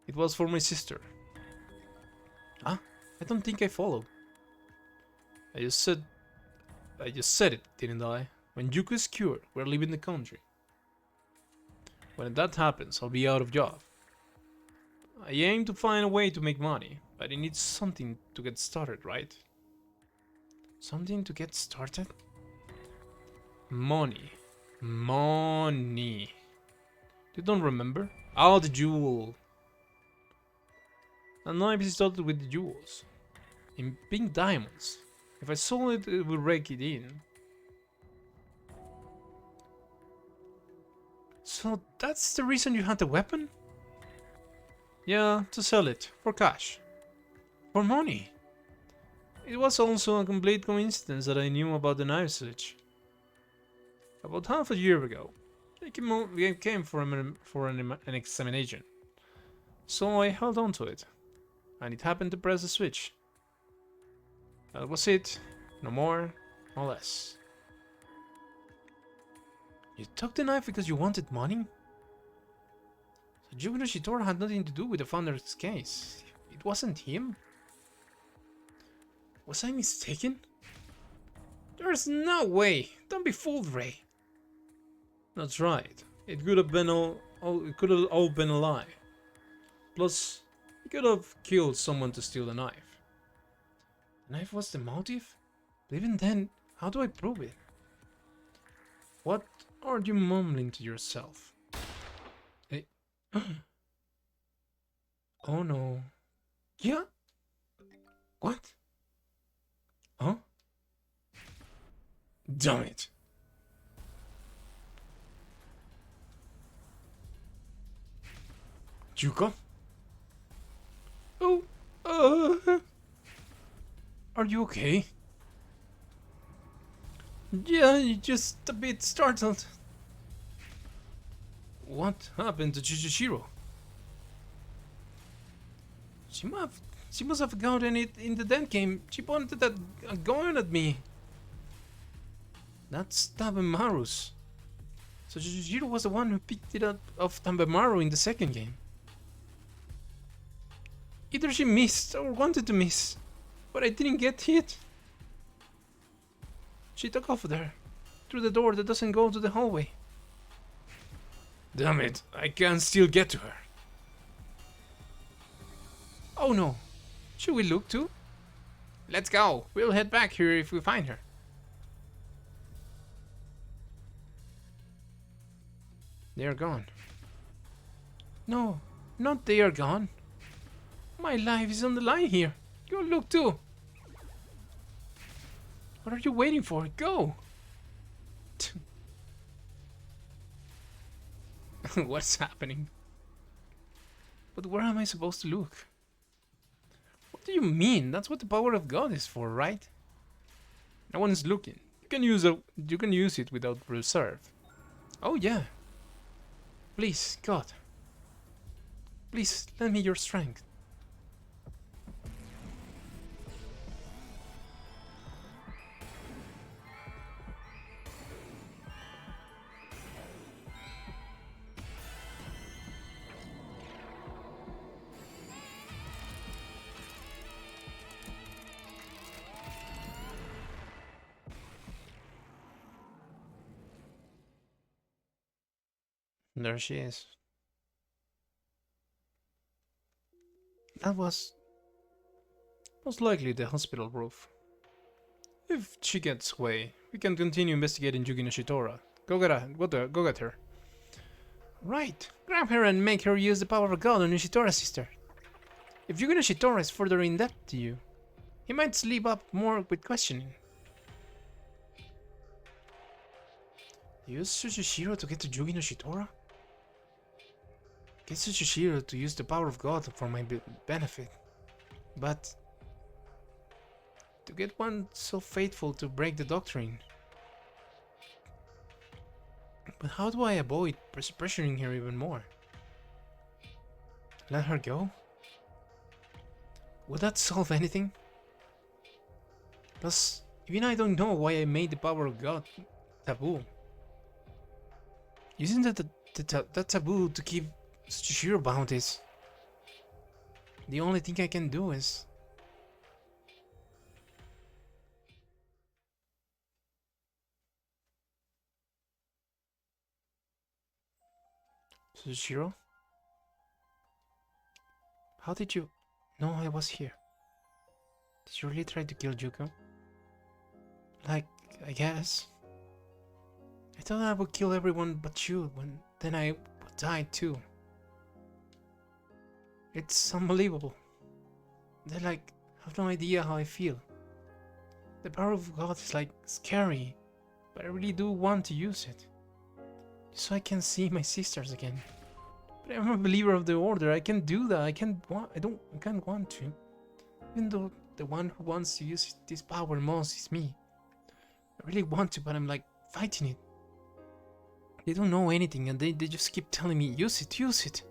It was for my sister. Huh? I don't think I followed. I just said it, didn't I? When Yuko is cured, we're leaving the country. When that happens, I'll be out of job. I aim to find a way to make money, but I need something to get started, right? Something to get started? Money. Money. You don't remember? Oh, the jewel. A knife is dotted with the jewels. In pink diamonds. If I sold it, it would rake it in. So that's the reason you had the weapon? Yeah, to sell it. For cash. For money. It was also a complete coincidence that I knew about the knife switch. About half a year ago, I came for an examination. So I held on to it. And it happened to press the switch. That was it. No more, no less. You took the knife because you wanted money? So Jugen Ushitora had nothing to do with the founder's case. It wasn't him? Was I mistaken? There's no way! Don't be fooled, Ray! That's right. It could have been it could have all been a lie. Plus, he could have killed someone to steal the knife. Knife was the motive? But even then, how do I prove it? What are you mumbling to yourself? Eh? Oh no. Yeah? What? Huh? Damn it. Yuko? Oh, are you okay? Yeah, you're just a bit startled. What happened to Chichiro? She must, she must have gotten it in the dead game. She pointed that gun at me. That's Tabemaru's. So Chichiro was the one who picked it up of Tabemaru in the second game. Either she missed or wanted to miss, but I didn't get hit. She took off there, through the door that doesn't go to the hallway. Damn it, I can still get to her. Oh no, should we look too? Let's go, we'll head back here if we find her. They are gone. No, not they are gone. My life is on the line here. Go look too. What are you waiting for? Go! What's happening? But where am I supposed to look? What do you mean? That's what the power of God is for, right? No one is looking. You can use it without reserve. Oh yeah. Please, God. Please, lend me your strength. There she is. That was most likely the hospital roof. If she gets away, we can continue investigating Jugen Ushitora. Go get her. Right, grab her and make her use the power of God on Ushitora's sister. If Jugen Ushitora is further in debt to you, he might sleep up more with questioning. Use Tsushiro to get to Jugen Ushitora? Get Tsushiro to use the power of God for my benefit. But to get one so faithful to break the doctrine. But how do I avoid pressuring her even more? Let her go? Would that solve anything? Plus, even I don't know why I made the power of God taboo. Using that taboo to keep Tsushiro bound is... the only thing I can do is... Tsushiro? How did you know I was here? Did you really try to kill Juko? Like, I guess. I thought I would kill everyone but you, then I would die too. It's unbelievable. They like have no idea how I feel. The power of God is like scary, but I really do want to use it. So I can see my sisters again. But I'm a believer of the Order. I can do that. I can't want to. Even though the one who wants to use this power most is me. I really want to, but I'm like fighting it. They don't know anything and they just keep telling me, use it, use it.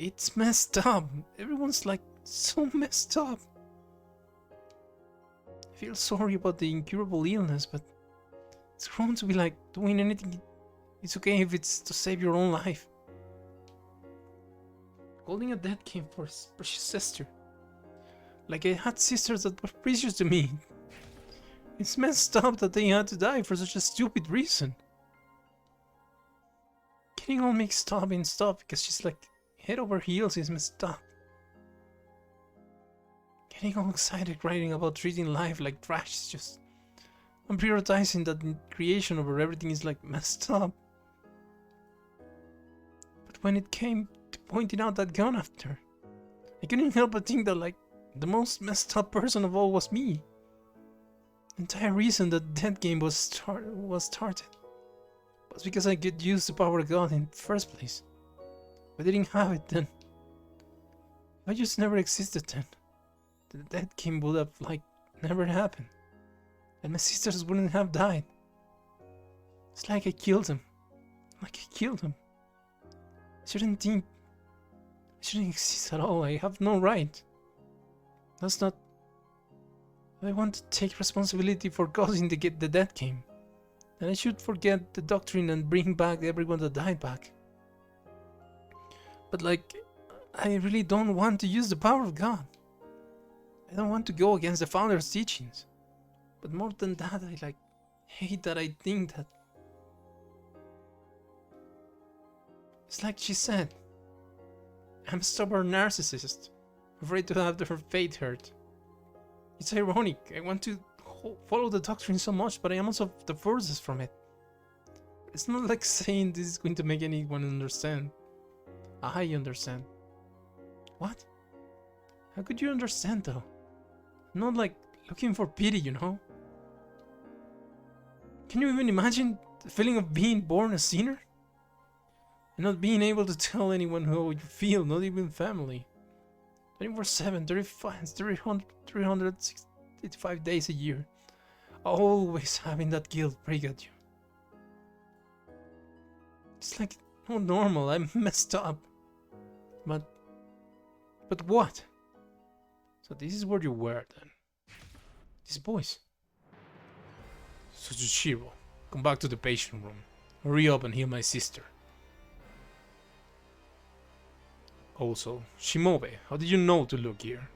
It's messed up. Everyone's like so messed up. I feel sorry about the incurable illness, but it's wrong to be like doing anything. It's okay if it's to save your own life. Holding a dead game for his precious sister. Like I had sisters that were precious to me. It's messed up that they had to die for such a stupid reason. Getting all mixed up and stuff because she's like head over heels is messed up. Getting all excited writing about treating life like trash is just... I'm prioritizing that creation over everything is like messed up. But when it came to pointing out that gun after, I couldn't help but think that like the most messed up person of all was me. The entire reason that game was started was because I could use the power of God in the first place. If I didn't have it then, if I just never existed then, that game would have like never happened. And my sisters wouldn't have died. It's like I killed them. Like I killed them. I shouldn't exist at all. I have no right. That's not... I want to take responsibility for causing the death game. And I should forget the doctrine and bring back everyone that died back. But like, I really don't want to use the power of God. I don't want to go against the founder's teachings. But more than that, I like hate that I think that... It's like she said, I'm a stubborn narcissist, afraid to have her fate hurt. It's ironic, I want to follow the doctrine so much, but I am also the furthest from it. It's not like saying this is going to make anyone understand. I understand. What? How could you understand though? Not like looking for pity, you know? Can you even imagine the feeling of being born a sinner? And not being able to tell anyone how you feel, not even family. 24/7, 365 days a year. Always having that guilt break at you. It's like not normal, I'm messed up. But what? So this is where you were then. These boys. Suzushiro, come back to the patient room. Hurry up and heal my sister. Also, Shimobe, how did you know to look here?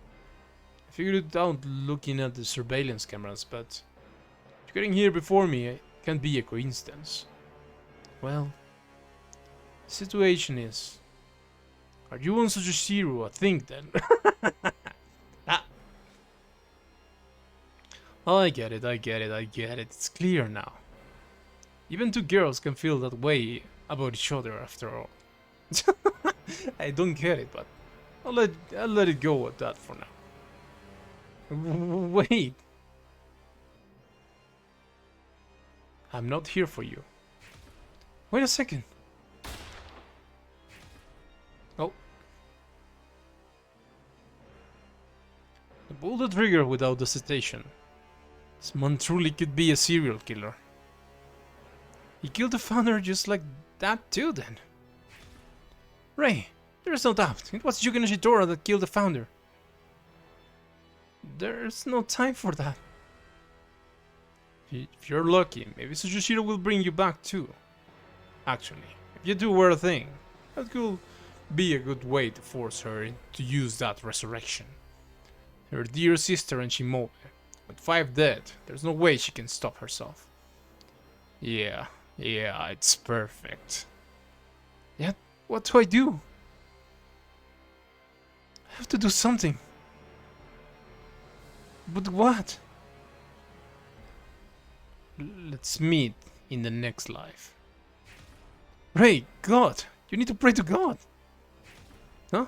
I figured it out looking at the surveillance cameras, but you getting here before me can't be a coincidence. Well, the situation is... Are you and Suzushiro a thing then? Ah. Oh, I get it. It's clear now. Even two girls can feel that way about each other after all. I don't get it, but I'll let it go at that for now. Wait. I'm not here for you. Wait a second. Oh. Pull the trigger without hesitation. This man truly could be a serial killer. He killed the founder just like that too then. Ray, there's no doubt. It was Jugen Ushitora that killed the founder. There's no time for that. If you're lucky, maybe Suzushiro will bring you back too. Actually, if you do wear a thing, that could be a good way to force her to use that resurrection. Her dear sister and Shimobe. With 5 dead, there's no way she can stop herself. Yeah, it's perfect. Yet, what do I do? I have to do something. But what? Let's meet in the next life. Ray, God, you need to pray to God. Huh?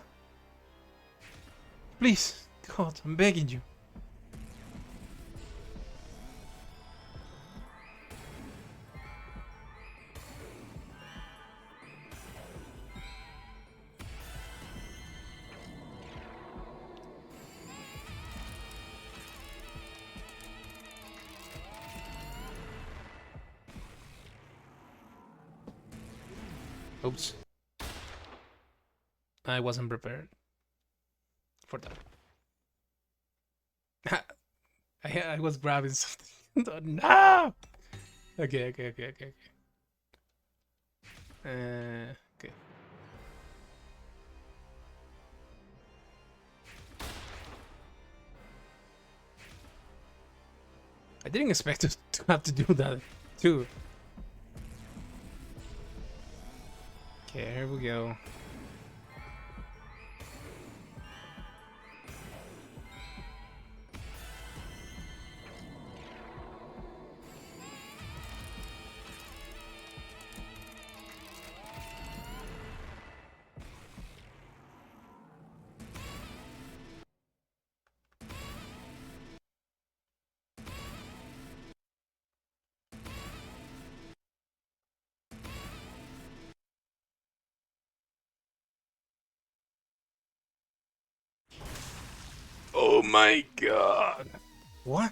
Please, God, I'm begging you. Oops. I wasn't prepared for that. I was grabbing something. No! Okay. Okay. I didn't expect to have to do that too. Okay, here we go. my god! What?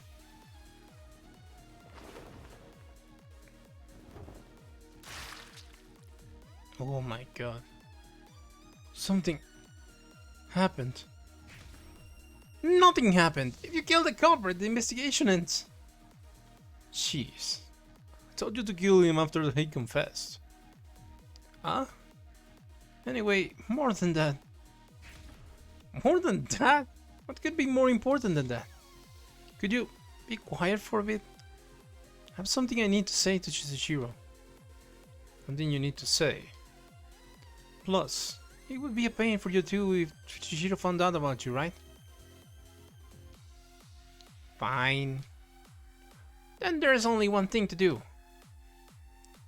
Oh my god. Something happened. Nothing happened. If you kill the culprit, the investigation ends. Jeez. I told you to kill him after he confessed. Huh? Anyway, more than that. More than that? What could be more important than that? Could you be quiet for a bit? I have something I need to say to Shizuchiro. Something you need to say. Plus, it would be a pain for you too if Shizuchiro found out about you, right? Fine. Then there's only one thing to do.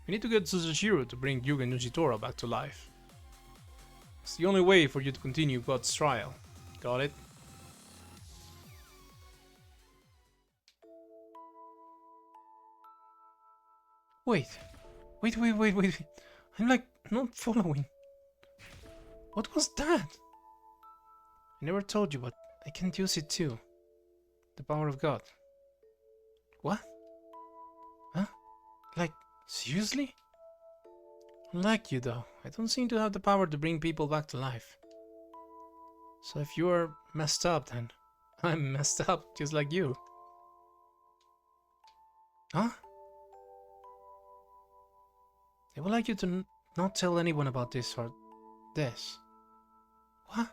We need to get Shizuchiro to bring Jugen and Ushitora back to life. It's the only way for you to continue God's trial. Got it? Wait. Wait. I'm like not following. What was that? I never told you, but I can't use it too. The power of God. What? Huh? Like, seriously? Unlike you though, I don't seem to have the power to bring people back to life. So if you are messed up, then I'm messed up just like you. Huh? I would like you to not tell anyone about this or this. What?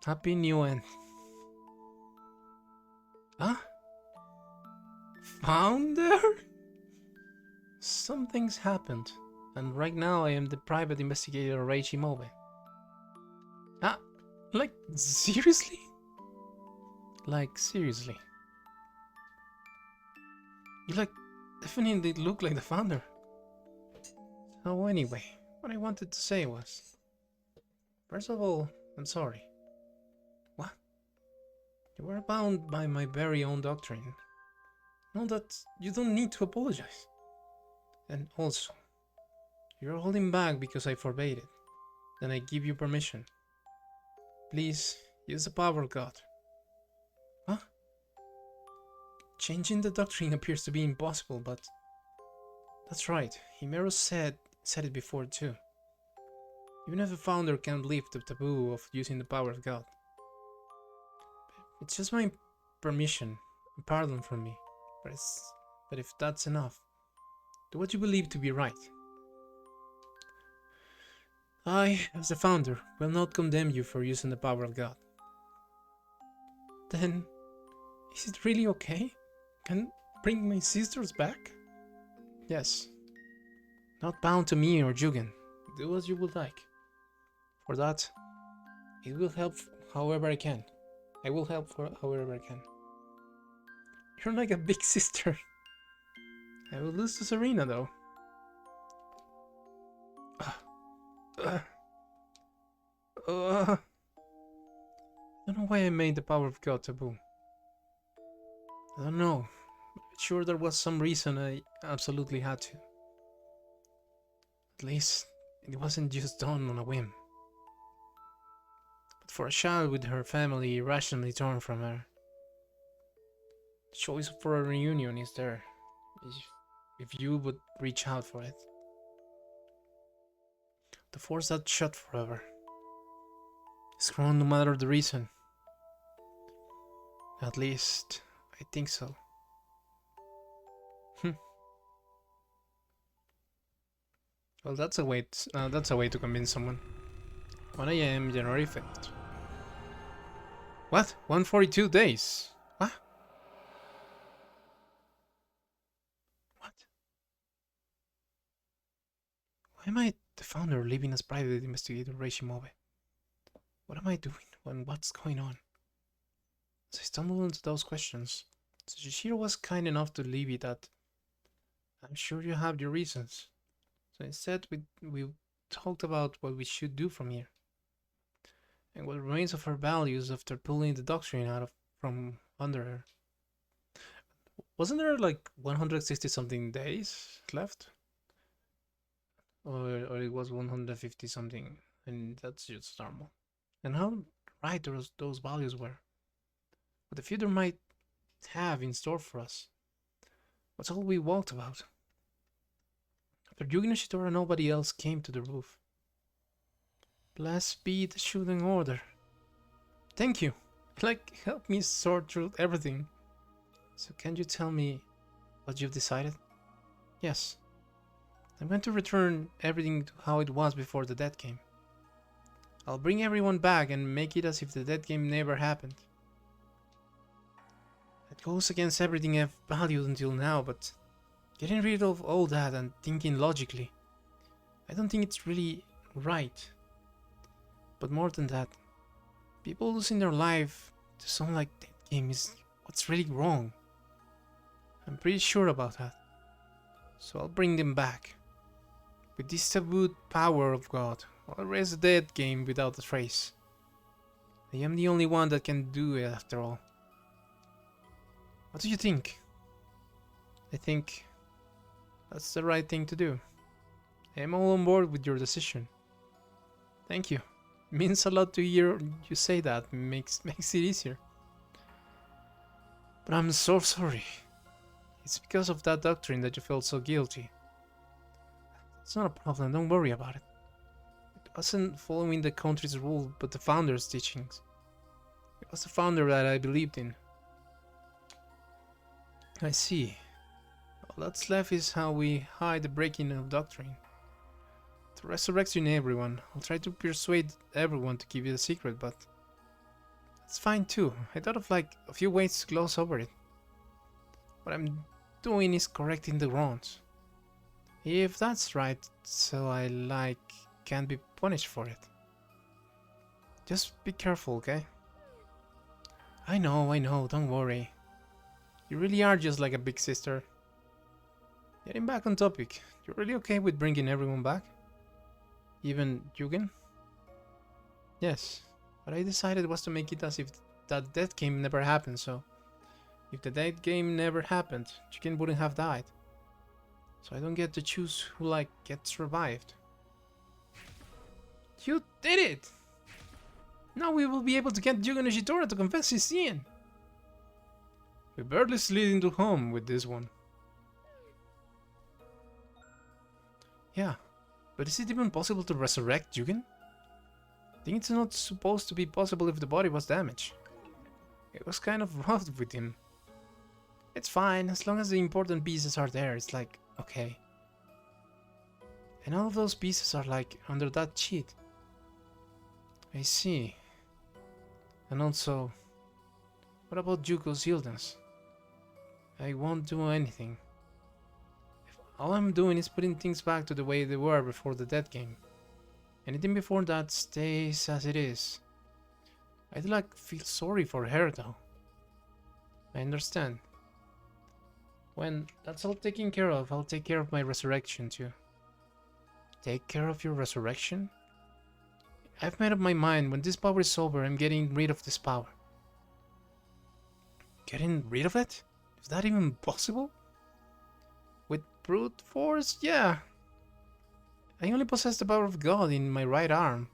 Happy New End. Huh? Founder? Something's happened, and right now I am the private investigator Reichi Mobe. Ah, like seriously? Like seriously? You like definitely look like the founder. So anyway, what I wanted to say was, first of all, I'm sorry. What? You were bound by my very own doctrine. Know that you don't need to apologize. And also, you're holding back because I forbade it. Then I give you permission. Please, use the power of God. Huh? Changing the doctrine appears to be impossible, but... That's right, Himero said it before too. Even if a founder can't lift the taboo of using the power of God. It's just my permission, a pardon from me. But if that's enough, do what you believe to be right. I, as the founder, will not condemn you for using the power of God. Then, is it really okay? Can bring my sisters back? Yes. Not bound to me or Jugen. Do as you would like. For that, it will help however I can. I will help for however I can. You're like a big sister. I will lose to Serena though. I don't know why I made the power of God taboo. I don't know. Sure, there was some reason I absolutely had to. At least, it wasn't just done on a whim. But for a child with her family irrationally torn from her, the choice for a reunion is there, if you would reach out for it. To force that shut forever is wrong no matter the reason. At least, I think so. Well, that's a way to convince someone. 1 AM, January 5th. What? 142 days? What? What? Why am I the founder leaving as private investigator Reishi Mobe? What am I doing? What's going on? As I stumbled into those questions, Shizuchiro was kind enough to leave it at, I'm sure you have your reasons. So instead, we talked about what we should do from here. And what remains of her values after pulling the doctrine out from under her. Wasn't there like 160 something days left? Or it was 150 something, and that's just normal. And how right those values were. What the future might have in store for us. What's all we walked about. After Jugen and Ushitora, nobody else came to the roof. Blessed be the Shuten Order. Thank you. Help me sort through everything. So can you tell me what you've decided? Yes. I'm going to return everything to how it was before the dead game. I'll bring everyone back and make it as if the dead game never happened. It goes against everything I've valued until now, but getting rid of all that and thinking logically, I don't think it's really right. But more than that, people losing their life to something like that game is what's really wrong. I'm pretty sure about that. So I'll bring them back. With this tabooed power of God, I'll erase the dead game without a trace. I am the only one that can do it after all. What do you think? I think that's the right thing to do. I am all on board with your decision. Thank you. It means a lot to hear you say that. Makes it easier. But I'm so sorry. It's because of that doctrine that you felt so guilty. It's not a problem, don't worry about it. It wasn't following the country's rule, but the founder's teachings. It was the founder that I believed in. I see. All that's left is how we hide the breaking of doctrine. To resurrection everyone, I'll try to persuade everyone to keep it a secret, but that's fine too. I thought of like a few ways to gloss over it. What I'm doing is correcting the wrongs. If that's right, so I can't be punished for it. Just be careful, okay? I know, don't worry. You really are just like a big sister. Getting back on topic, you're really okay with bringing everyone back? Even Jugen? Yes, what I decided was to make it as if that death game never happened, so if the death game never happened, Jugen wouldn't have died. So I don't get to choose who gets revived. You did it! Now we will be able to get Jugen Ushitora to confess his sin! We barely slid into home with this one. Yeah, but is it even possible to resurrect Jugen? I think it's not supposed to be possible if the body was damaged. It was kind of rough with him. It's fine, as long as the important pieces are there, it's like, okay. And all of those pieces are under that sheet. I see. And also, what about Yuko's illness? I won't do anything. All I'm doing is putting things back to the way they were before the death game. Anything before that stays as it is. I do feel sorry for her though. I understand. When that's all taken care of, I'll take care of my resurrection too. Take care of your resurrection? I've made up my mind, when this power is over, I'm getting rid of this power. Getting rid of it? Is that even possible? With brute force? Yeah. I only possess the power of God in my right arm.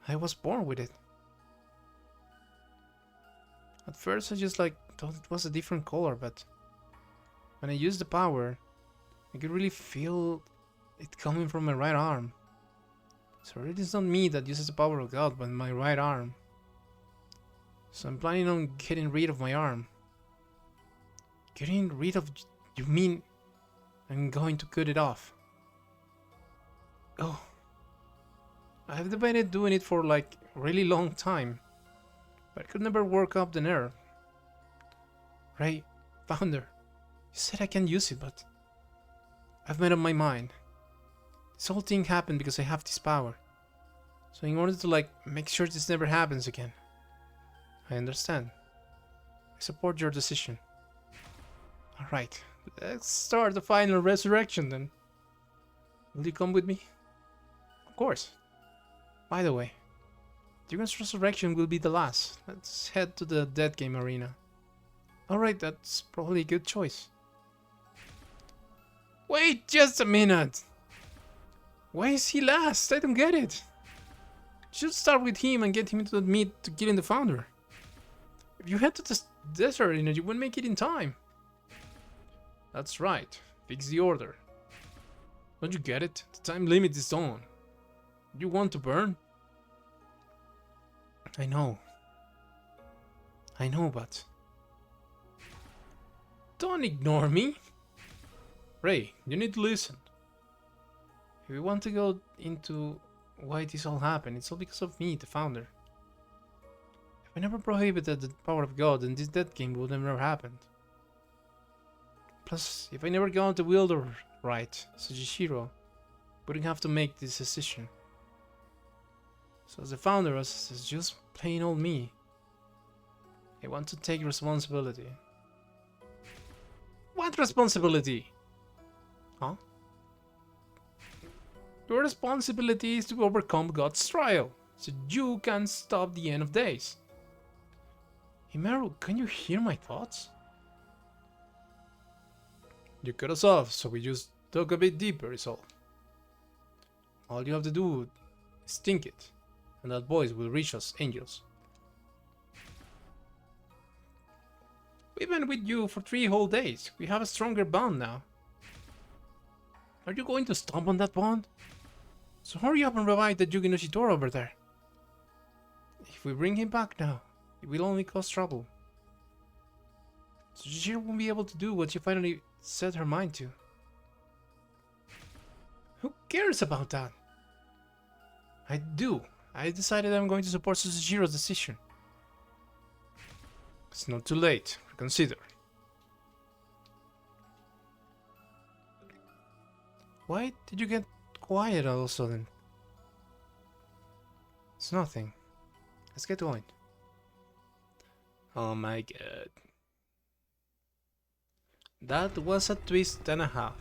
I was born with it. At first I just thought it was a different color, but when I used the power, I could really feel it coming from my right arm. So it is not me that uses the power of God, but my right arm. So I'm planning on getting rid of my arm. Getting rid of... You mean I'm going to cut it off? Oh. I've debated doing it for a really long time, but I could never work up the nerve. Ray, Founder, you said I can use it, but I've made up my mind. This whole thing happened because I have this power. So in order to make sure this never happens again. I understand. I support your decision. Alright, let's start the final resurrection then. Will you come with me? Of course. By the way, Jugen's resurrection will be the last. Let's head to the dead game arena. Alright, that's probably a good choice. Wait just a minute! Why is he last? I don't get it. You should start with him and get him to admit to killing the founder. If you head to the desert, you won't make it in time. That's right. Fix the order. Don't you get it? The time limit is on. You want to burn? I know, but... Don't ignore me! Ray, you need to listen. If we want to go into why this all happened, it's all because of me, the founder. If I never prohibited the power of God, then this death game would have never happened. Plus, if I never got the wielder right, Sujishiro wouldn't have to make this decision. So as the founder, as just plain old me, I want to take responsibility. What responsibility? Huh? Your responsibility is to overcome God's trial, so you can stop the end of days. Himeru, can you hear my thoughts? You cut us off, so we just dug a bit deeper is all. All you have to do is think it, and that voice will reach us, angels. We've been with you for 3 whole days. We have a stronger bond now. Are you going to stomp on that bond? So hurry up and revive the Jugen Ushitora over there. If we bring him back now, it will only cause trouble. So she won't be able to do what she finally set her mind to. Who cares about that? I do. I decided I'm going to support Sushiro's decision. It's not too late. Reconsider. Why did you get quiet all of a sudden? It's nothing. Let's get going. Oh my god. That was a twist and a half.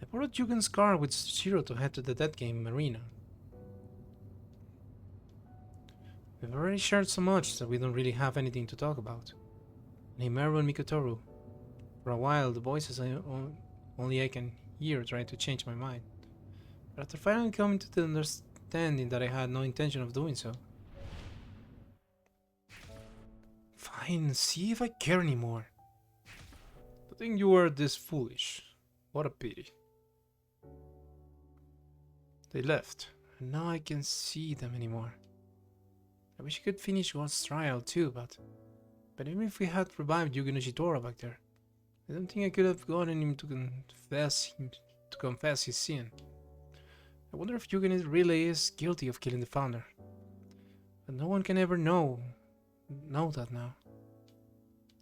I borrowed Jugen's car with Shiro to head to the Dead Game arena. We've already shared so much that we don't really have anything to talk about. Himeru and Mikotoru. For a while, the voices only I can hear trying to change my mind. But after finally coming to the understanding that I had no intention of doing so. Fine, see if I care anymore. To think you were this foolish. What a pity. They left, and now I can't see them anymore. I wish I could finish God's trial too, but even if we had revived Jugen Ushitora back there, I don't think I could have gotten him to confess his sin. I wonder if Jugen really is guilty of killing the founder. But no one can ever know that now.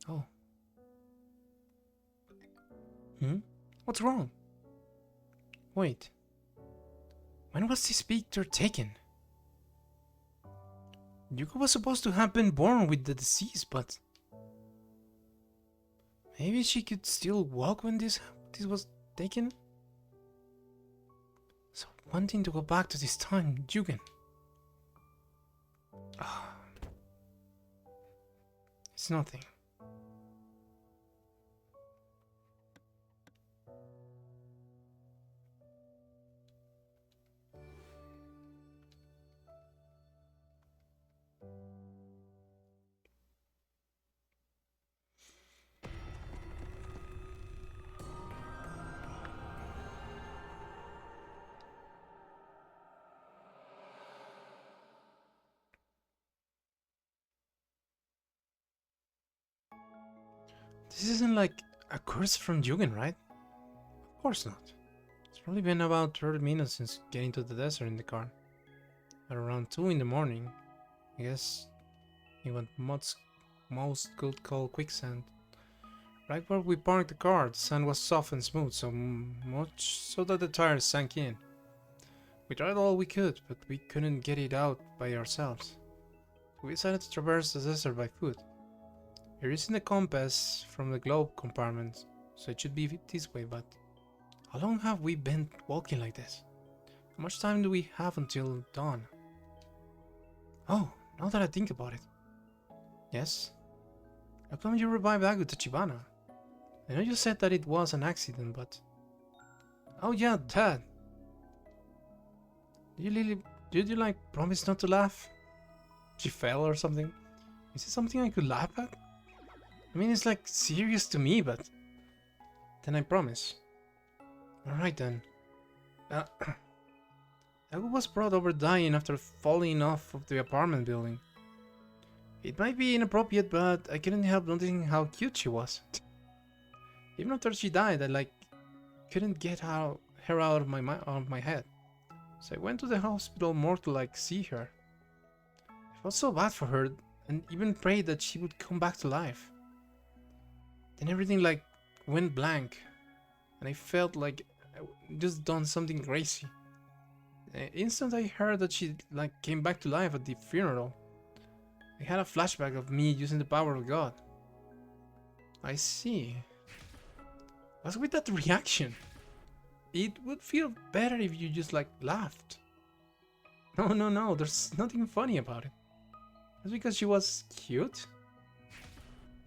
Oh. What's wrong? Wait. When was this picture taken? Yuko was supposed to have been born with the disease, but maybe she could still walk when this was taken? So wanting to go back to this time, Jugen. It's nothing. This isn't like a curse from Jugen, right? Of course not. It's probably been about 30 minutes since getting to the desert in the car. At around 2 in the morning, I guess in what most could call quicksand. Right where we parked the car, the sand was soft and smooth, so much so that the tires sank in. We tried all we could, but we couldn't get it out by ourselves. We decided to traverse the desert by foot. We're using the compass from the globe compartment, so it should be this way, but how long have we been walking like this? How much time do we have until dawn? Oh, now that I think about it. Yes. How come you revived Agu Tachibana? I know you said that it was an accident, but... Oh yeah, that. Did you like promise not to laugh? She fell or something? Is it something I could laugh at? I mean, it's like serious to me, but... Then I promise. Alright then. Agu was brought over dying after falling off of the apartment building. It might be inappropriate, but I couldn't help noticing how cute she was. Even after she died, I couldn't get her out of my head. So I went to the hospital more to see her. I felt so bad for her and even prayed that she would come back to life. Then everything went blank and I felt like I just done something crazy. The instant I heard that she came back to life at the funeral, I had a flashback of me using the power of God. I see. What's with that reaction? It would feel better if you just laughed. No, there's nothing funny about it. That's because she was cute?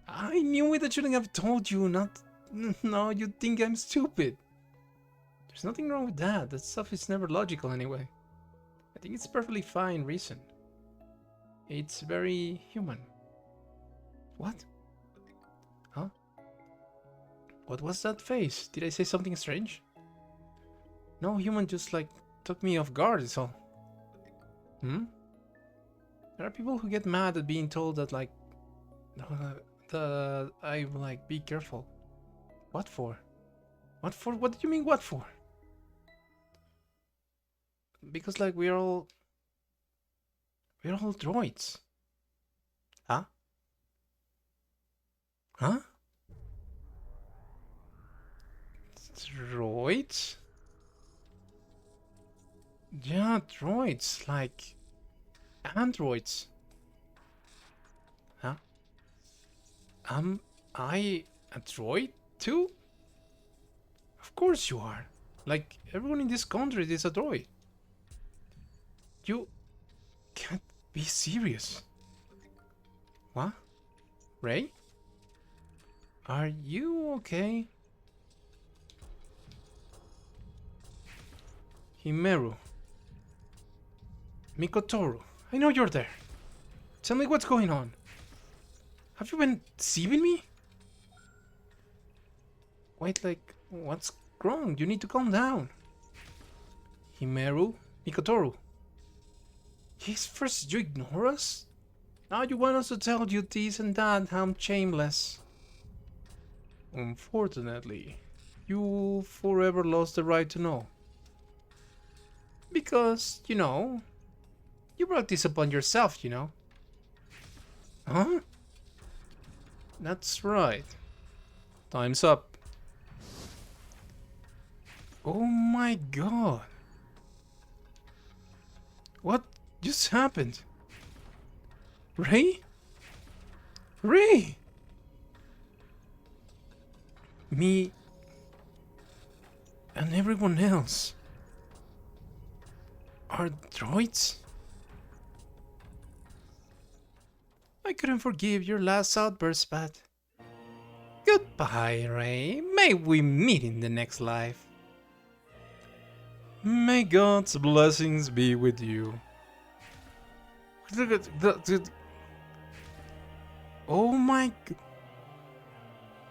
I knew it, I shouldn't have told you, not... No, you think I'm stupid. There's nothing wrong with that, that stuff is never logical anyway. I think it's perfectly fine reason. It's very human. What? Huh? What was that face? Did I say something strange? No, human just took me off guard, is all. Hmm? There are people who get mad at being told that I be careful. What for? What for? What do you mean what for? Because we're all droids. Huh? Huh? Droids? Yeah, droids, androids. Huh? Am I a droid too? Of course you are. Everyone in this country is a droid. You can't be serious. What? Ray? Are you okay? Himeru. Mikotoru, I know you're there. Tell me what's going on. Have you been deceiving me? Wait, what's wrong? You need to calm down. Himeru, Mikotoru. Yes, first you ignore us? Now you want us to tell you this and that, I'm shameless. Unfortunately, you forever lost the right to know. Because, you brought this upon yourself, Huh? That's right. Time's up. Oh my god. What just happened? Ray? Ray! Me and everyone else are droids? I couldn't forgive your last outburst, but... Goodbye, Ray. May we meet in the next life. May God's blessings be with you. Look at the... Oh my...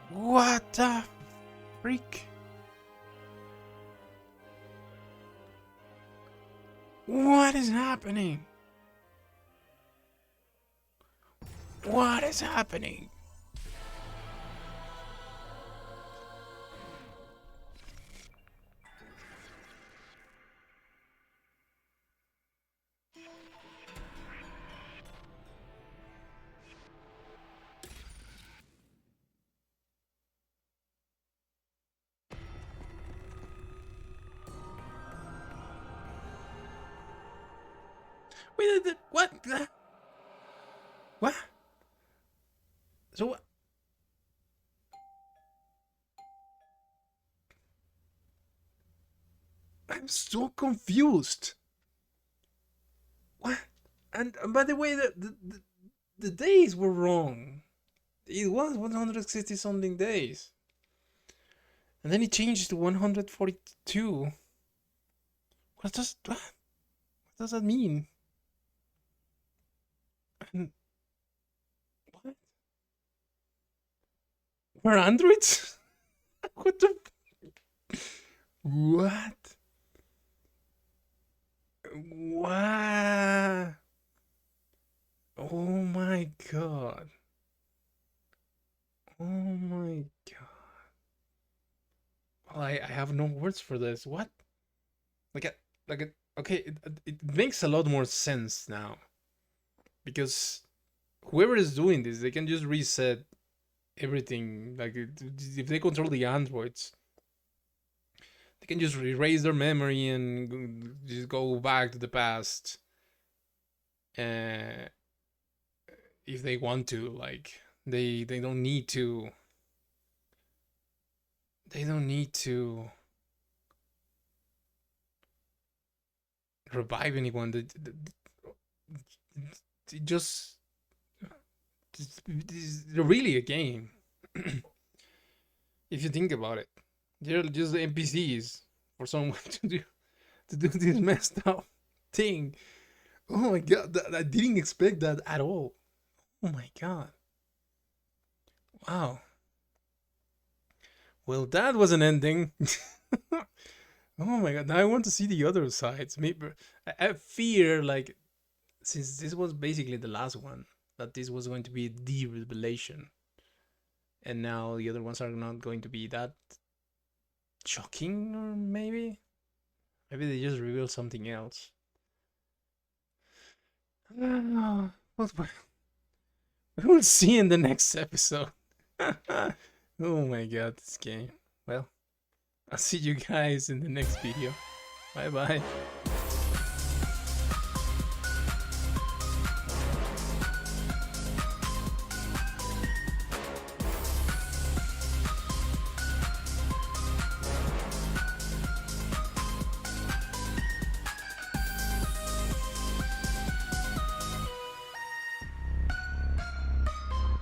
What the freak? What is happening? What is happening? Wait, what? What? So what? I'm so confused. What? And by the way, the days were wrong. It was 160 something days. And then it changed to 142. What does that mean? And what? We're androids? What the? What? What? Oh my god. Oh my god. Well, I have no words for this. What? Okay, it makes a lot more sense now. Because whoever is doing this, they can just reset everything. Like, if they control the androids, they can just erase their memory and just go back to the past. Uh, if they want to, like, they don't need to. They don't need to revive anyone. They just it's really a game. If you think about it, they're just the NPCs for someone to do this messed up thing. Oh my god, I didn't expect that at all. Oh my god. Wow. Well, that was an ending. Oh my god, now I want to see the other sides. Maybe I fear, like, since this was basically the last one, that this was going to be the revelation. And now the other ones are not going to be that shocking, or maybe they just reveal something else. What we will see in the next episode. Oh my god, this game. Well, I'll see you guys in the next video. Bye bye.